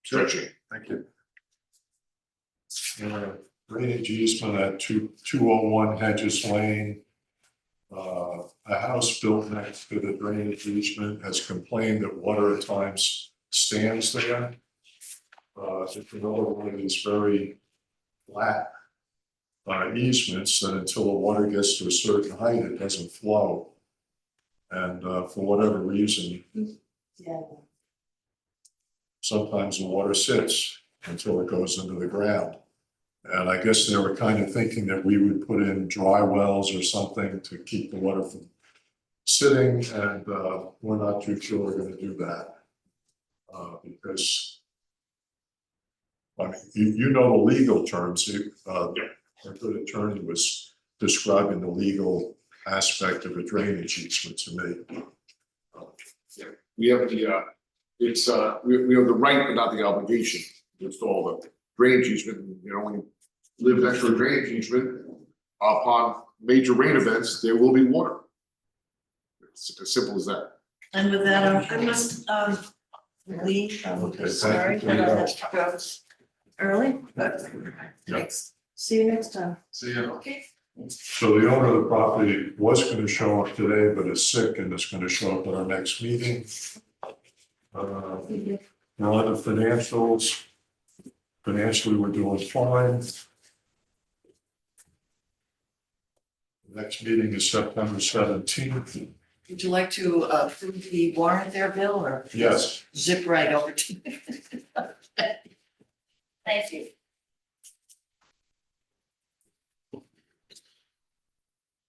I: stretching.
C: Thank you.
A: Drainage easement at 201 Hedges Lane. A house built next to the drainage easement has complained that water at times stands there. It's another one of these very flat easements that until the water gets to a certain height, it doesn't flow. And for whatever reason, sometimes the water sits until it goes into the ground. And I guess they were kind of thinking that we would put in dry wells or something to keep the water from sitting, and we're not too sure we're gonna do that. Because, I mean, you know the legal terms, our good attorney was describing the legal aspect of a drainage easement to me.
I: We have we have the right but not the obligation to install the drainage easement. You know, when you live next to a drainage easement, upon major rain events, there will be water. It's as simple as that.
E: And with that, I must leave.
A: Okay,
E: Sorry,
A: thank you.
E: but I have to go early, but thanks. See you next time.
C: See you.
E: Okay.
A: So the owner of the property was gonna show up today, but is sick and is gonna show up at our next meeting. Now, other financials, financially, we're doing fine. Next meeting is September 17th.
B: Would you like to approve the warrant there, Bill, or?
A: Yes.
B: Zip right over to you. Thank you.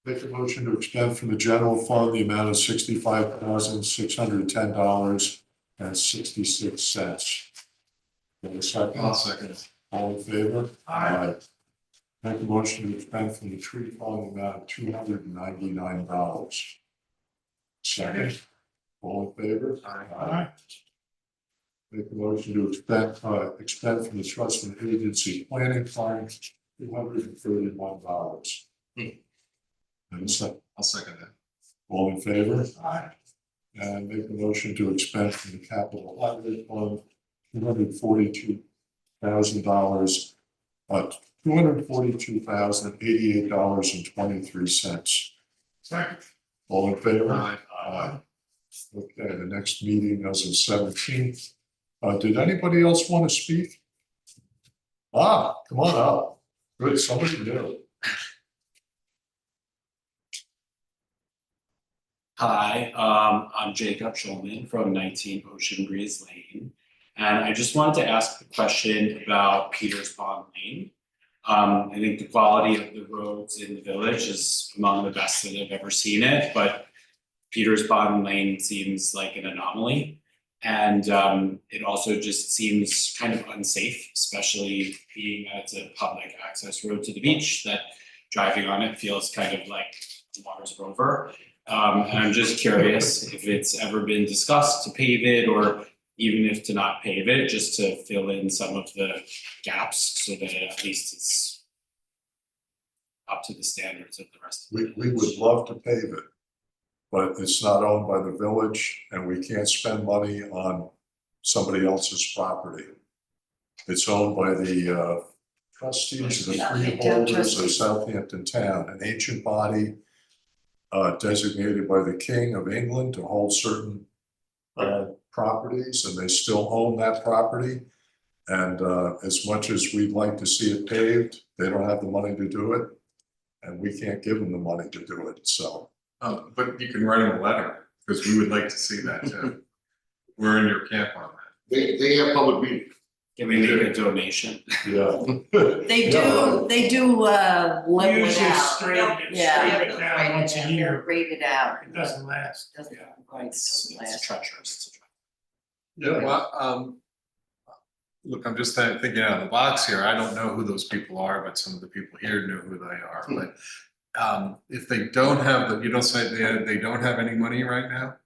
A: Make a motion to expend from the general fund the amount of $65,610.66.
C: I'll second it.
A: All in favor?
F: Aye.
A: Make a motion to expend from the tree fund the amount of $299. Second. All in favor?
F: Aye.
A: Make a motion to expend from the trust and agency planning fund $231. And second.
C: I'll second that.
A: All in favor?
F: Aye.
A: And make a motion to expend from the capital outlay fund $242,000, $242,088.23.
F: Second.
A: All in favor?
C: Aye.
A: Aye. Okay, the next meeting is the 17th. Did anybody else want to speak? Come on up. Good, somebody new.
N: Hi, I'm Jacob Schulman from 19 Ocean Breeze Lane. And I just wanted to ask a question about Peters Pond Lane. I think the quality of the roads in the village is among the best that I've ever seen it, but Peters Pond Lane seems like an anomaly. And it also just seems kind of unsafe, especially being that it's a public access road to the beach, that driving on it feels kind of like the water's over. And I'm just curious if it's ever been discussed to pave it, or even if to not pave it, just to fill in some of the gaps so that at least it's up to the standards of the rest of the
A: We would love to pave it, but it's not owned by the village and we can't spend money on somebody else's property. It's owned by the trustees, the freeholders of Southampton Town, an ancient body designated by the King of England to hold certain properties, and they still own that property. And as much as we'd like to see it paved, they don't have the money to do it, and we can't give them the money to do it, so.
C: But you can write them a letter, because we would like to see that too. We're in your camp on that.
I: They have public meetings.
N: Can we make a donation?
A: Yeah.
B: They do level it
F: Usually
B: out.
F: straighten it,
B: Yeah.
F: straighten it down once a year.
B: Rate it out.
F: It doesn't last.
B: Doesn't
N: Yeah.
B: quite
N: It's
B: last.
N: treacherous.
C: Yeah, well, look, I'm just thinking out of the box here. I don't know who those people are, but some of the people here know who they are. But if they don't have you don't say they don't have any money right now?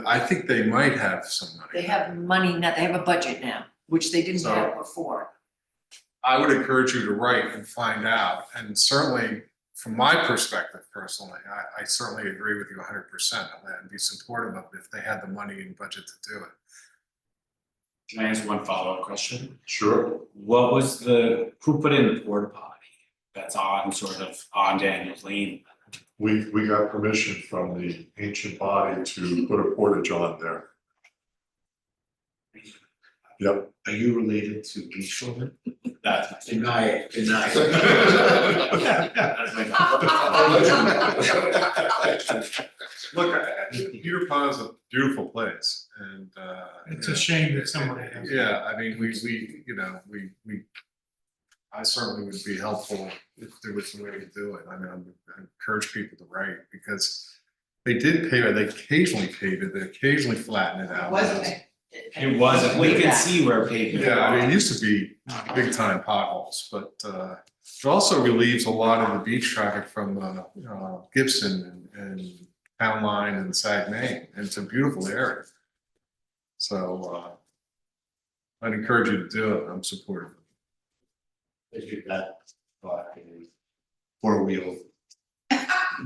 C: I think they might have some money.
B: They have money now, they have a budget now, which they didn't
C: So-
B: have before.
C: I would encourage you to write and find out, and certainly from my perspective personally, I certainly agree with you 100% on that and be supportive of it if they had the money and budget to do it.
N: Can I ask one follow-up question?
A: Sure.
N: What was who put in the porta potty that's on sort of on Daniels Lane?
A: We got permission from the ancient body to put a portage on there. Yep.
G: Are you related to beach children?
N: That's my thing.
G: Deny it, deny
N: That's my.
C: Look, Peter Pond is a beautiful place, and
F: It's a shame that somebody has.
C: yeah, I mean, we I certainly would be helpful if there was a way to do it. I mean, I encourage people to write, because they did pave it, they occasionally pave it, they occasionally flatten it out.
L: Wasn't it?
N: It wasn't, we can see where pavement.
C: Yeah, I mean, it used to be big time potholes, but it also relieves a lot of the beach traffic from Gibson and Town Line and Saguenay, and it's a beautiful area. So I'd encourage you to do it. I'm supportive.
G: If you've got a four-wheel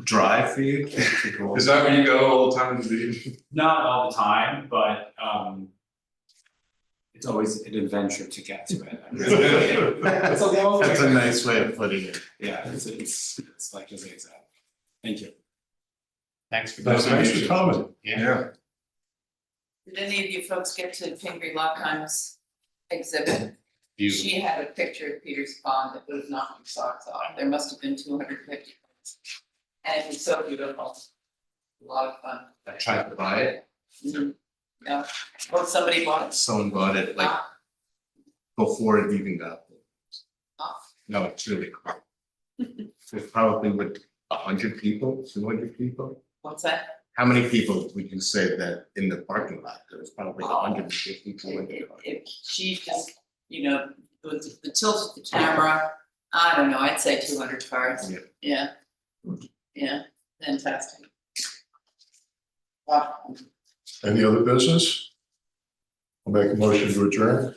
G: drive for you.
C: Is that where you go all the time to the beach?
N: Not all the time, but it's always an adventure to get to it. It's a long way.
G: That's a nice way of putting it.
N: Yeah, it's like a zigzag. Thank you.
G: Thanks for.
A: Thanks for coming.
C: Yeah.
L: Did any of you folks get to Pingree Lockheim's exhibit?
G: Beautiful.
L: She had a picture of Peter's Pond that was knocking socks off. There must have been 250. And it was so beautiful. A lot of fun.
G: I tried to buy it.
L: Yeah, well, somebody bought it.
G: Someone bought it like
L: Ah,
G: before it even got there.
L: ah.
G: No, it's really cool. There's probably with 100 people, 200 people.
L: What's that?
G: How many people would you say that in the parking lot? There was probably 150, 200.
L: If she just, with the tilt of the camera, I don't know, I'd say 200 cars.
G: Yeah.
L: Yeah, fantastic. Wow.
A: Any other business? I'll make a motion to adjourn.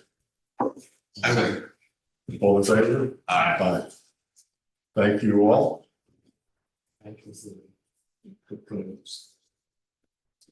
A: All in favor? Aye. Thank you all.
G: Thank you for the proposals.